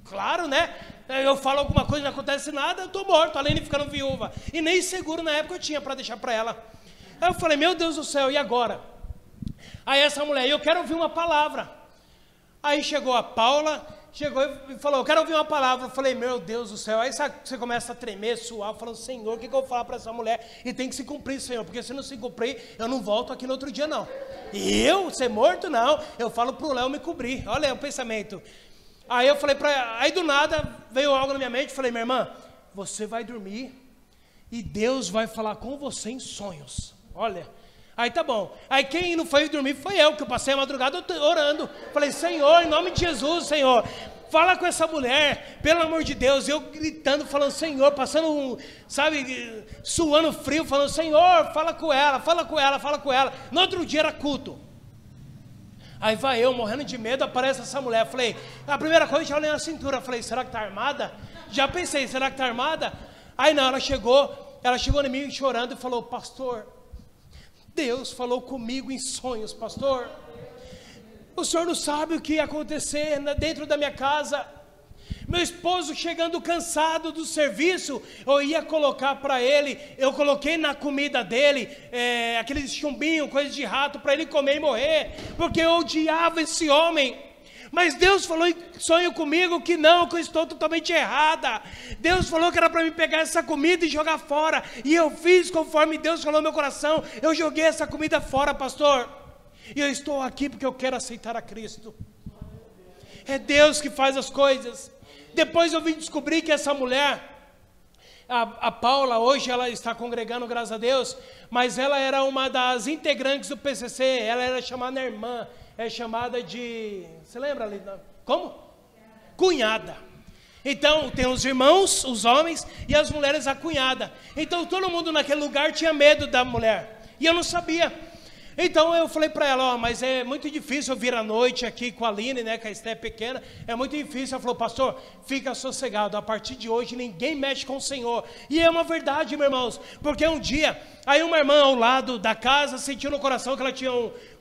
claro, né? Eu falo alguma coisa e não acontece nada, eu estou morto, além de ficando viúva. E nem seguro na época eu tinha para deixar para ela. Aí eu falei, meu Deus do céu, e agora? Aí essa mulher, eu quero ouvir uma palavra. Aí chegou a Paula, chegou e falou, eu quero ouvir uma palavra. Eu falei, meu Deus do céu. Aí você começa a tremer, suar, falando, Senhor, o que eu vou falar para essa mulher? E tem que se cumprir, Senhor, porque se não se cumprir, eu não volto aqui no outro dia, não. E eu, ser morto, não. Eu falo para o Léo me cobrir. Olha aí o pensamento. Aí eu falei para ela, aí do nada veio algo na minha mente, falei, minha irmã, você vai dormir e Deus vai falar com você em sonhos. Olha, aí tá bom. Aí quem não foi dormir foi eu, que eu passei a madrugada orando. Falei, Senhor, em nome de Jesus, Senhor, fala com essa mulher, pelo amor de Deus. Eu gritando, falando, Senhor, passando, sabe, suando frio, falando, Senhor, fala com ela, fala com ela, fala com ela. No outro dia era culto. Aí vai eu, morrendo de medo, aparece essa mulher. Falei, a primeira coisa, já olhei na cintura. Falei, será que está armada? Já pensei, será que está armada? Aí não, ela chegou em mim chorando e falou, pastor, Deus falou comigo em sonhos, pastor. O senhor não sabe o que ia acontecer dentro da minha casa. Meu esposo chegando cansado do serviço, eu ia colocar para ele, eu coloquei na comida dele, aquele chumbinho, coisa de rato, para ele comer e morrer, porque eu odiava esse homem. Mas Deus falou em sonho comigo que não, que eu estou totalmente errada. Deus falou que era para mim pegar essa comida e jogar fora. E eu fiz conforme Deus falou no meu coração. Eu joguei essa comida fora, pastor. E eu estou aqui porque eu quero aceitar a Cristo. É Deus que faz as coisas. Depois eu vim descobrir que essa mulher, a Paula, hoje ela está congregando, graças a Deus, mas ela era uma das integrantes do PCC, ela era chamada irmã, é chamada de, você lembra ali? Como? Cunhada. Então tem os irmãos, os homens, e as mulheres a cunhada. Então todo mundo naquele lugar tinha medo da mulher, e eu não sabia. Então eu falei para ela, mas é muito difícil eu vir à noite aqui com a Aline, né, que a Esté é pequena, é muito difícil. Ela falou, pastor, fica sossegado, a partir de hoje ninguém mexe com o Senhor. E é uma verdade, meus irmãos, porque um dia, aí uma irmã ao lado da casa sentiu no coração que ela tinha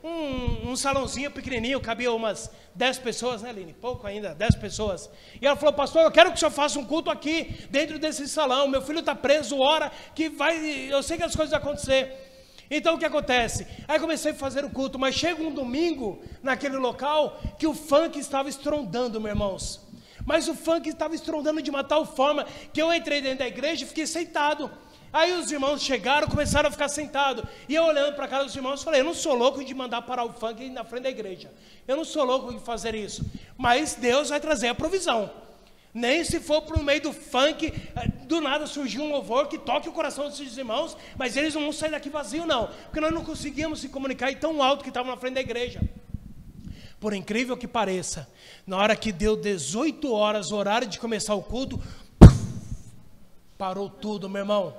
um salãozinho pequenininho, cabia umas 10 pessoas, né, Aline? Pouco ainda, 10 pessoas. E ela falou, pastor, eu quero que o senhor faça um culto aqui, dentro desse salão, meu filho está preso, hora que vai, eu sei que as coisas vão acontecer. Então o que acontece? Aí comecei a fazer o culto, mas chega um domingo naquele local que o funk estava estrondando, meus irmãos. Mas o funk estava estrondando de uma tal forma que eu entrei dentro da igreja e fiquei sentado. Aí os irmãos chegaram, começaram a ficar sentados. E eu olhando para a cara dos irmãos, falei, eu não sou louco de mandar parar o funk na frente da igreja. Eu não sou louco de fazer isso. Mas Deus vai trazer a provisão. Nem se for para o meio do funk, do nada surgiu um louvor que toque o coração desses irmãos, mas eles não vão sair daqui vazio não, porque nós não conseguíamos se comunicar e tão alto que estavam na frente da igreja. Por incrível que pareça, na hora que deu 18 horas, o horário de começar o culto, parou tudo, meu irmão.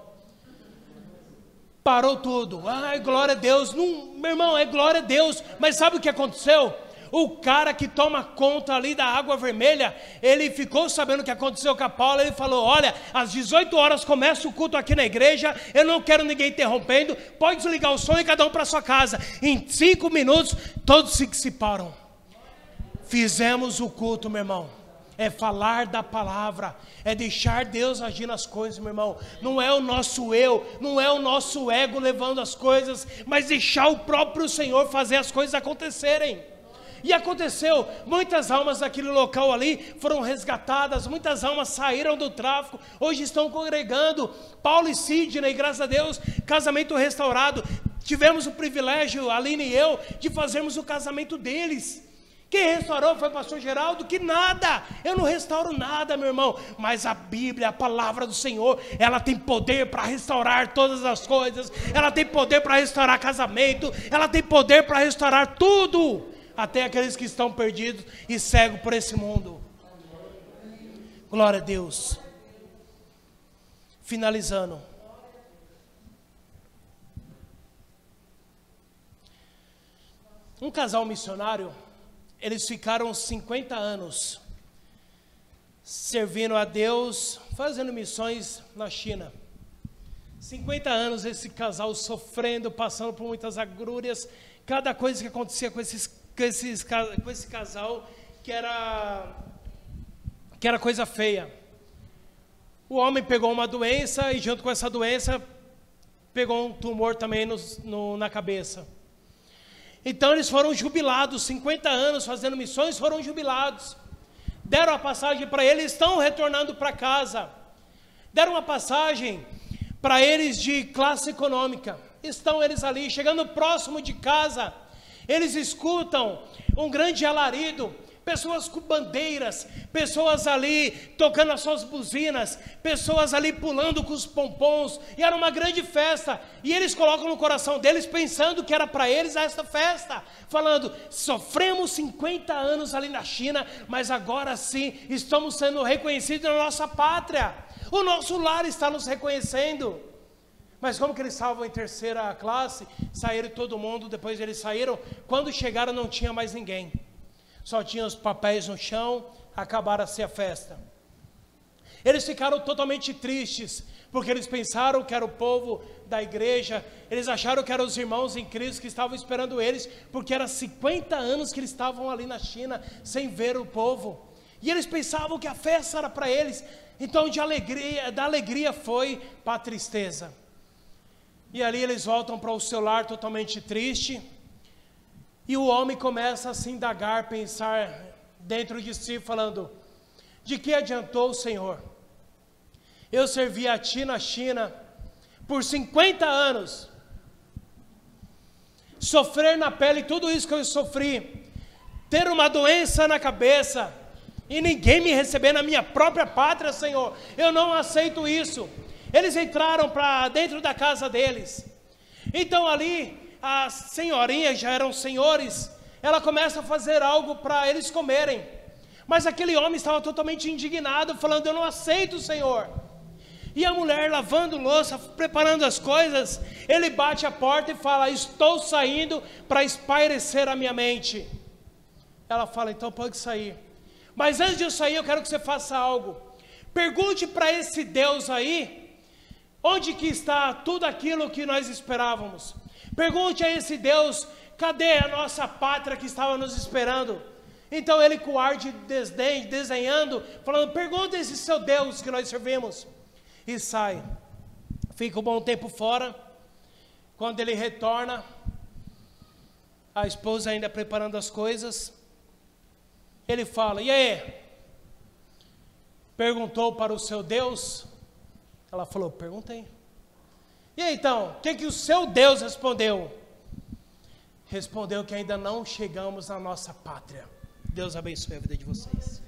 Parou tudo. Ai, glória a Deus. Não, meu irmão, é glória a Deus. Mas sabe o que aconteceu? O cara que toma conta ali da água vermelha, ele ficou sabendo o que aconteceu com a Paula, ele falou, olha, às 18 horas começa o culto aqui na igreja, eu não quero ninguém interrompendo, pode desligar o som e cada um para sua casa. Em 5 minutos, todos se dissiparam. Fizemos o culto, meu irmão. É falar da palavra, é deixar Deus agir nas coisas, meu irmão. Não é o nosso eu, não é o nosso ego levando as coisas, mas deixar o próprio Senhor fazer as coisas acontecerem. E aconteceu, muitas almas daquele local ali foram resgatadas, muitas almas saíram do tráfico, hoje estão congregando. Paulo e Sidney, graças a Deus, casamento restaurado. Tivemos o privilégio, Aline e eu, de fazermos o casamento deles. Quem restaurou foi o pastor Geraldo, que nada, eu não restauro nada, meu irmão, mas a Bíblia, a palavra do Senhor, ela tem poder para restaurar todas as coisas, ela tem poder para restaurar casamento, ela tem poder para restaurar tudo. Até aqueles que estão perdidos e cegos por esse mundo. Glória a Deus. Finalizando. Um casal missionário, eles ficaram 50 anos servindo a Deus, fazendo missões na China. 50 anos esse casal sofrendo, passando por muitas agrúrias, cada coisa que acontecia com esse casal que era coisa feia. O homem pegou uma doença e junto com essa doença pegou um tumor também na cabeça. Então eles foram jubilados, 50 anos fazendo missões, foram jubilados. Deram a passagem para eles, estão retornando para casa. Deram uma passagem para eles de classe econômica. Estão eles ali, chegando próximo de casa. Eles escutam um grande alarido, pessoas com bandeiras, pessoas ali tocando as suas buzinas, pessoas ali pulando com os pompons, e era uma grande festa, e eles colocam no coração deles, pensando que era para eles essa festa, falando, sofremos 50 anos ali na China, mas agora sim, estamos sendo reconhecidos na nossa pátria, o nosso lar está nos reconhecendo. Mas como que eles estavam em terceira classe, saíram todo mundo, depois eles saíram, quando chegaram não tinha mais ninguém, só tinha os papéis no chão, acabaram-se a festa. Eles ficaram totalmente tristes, porque eles pensaram que era o povo da igreja, eles acharam que eram os irmãos em Cristo que estavam esperando eles, porque era 50 anos que eles estavam ali na China, sem ver o povo, e eles pensavam que a festa era para eles, então da alegria foi para a tristeza. E ali eles voltam para o seu lar totalmente triste. E o homem começa a se indagar, pensar, dentro de si, falando: de que adiantou, Senhor, eu servi a Ti na China por 50 anos, sofrer na pele tudo isso que eu sofri, ter uma doença na cabeça, e ninguém me receber na minha própria pátria, Senhor, eu não aceito isso. Eles entraram para dentro da casa deles, então ali, as senhorinhas já eram senhores, ela começa a fazer algo para eles comerem, mas aquele homem estava totalmente indignado, falando: eu não aceito, Senhor. E a mulher lavando louça, preparando as coisas, ele bate a porta e fala: estou saindo para espairecer a minha mente. Ela fala: então pode sair, mas antes de eu sair eu quero que você faça algo. Pergunte para esse Deus aí, onde que está tudo aquilo que nós esperávamos. Pergunte a esse Deus, cadê a nossa pátria que estava nos esperando? Então ele, com ar de desdém, desenhando, falando: pergunta a esse seu Deus que nós servimos. E sai, fica um bom tempo fora. Quando ele retorna, a esposa ainda preparando as coisas, ele fala: e aí? Perguntou para o seu Deus? Ela falou: perguntei. E aí, então, o que o seu Deus respondeu? Respondeu que ainda não chegamos na nossa pátria. Deus abençoe a vida de vocês.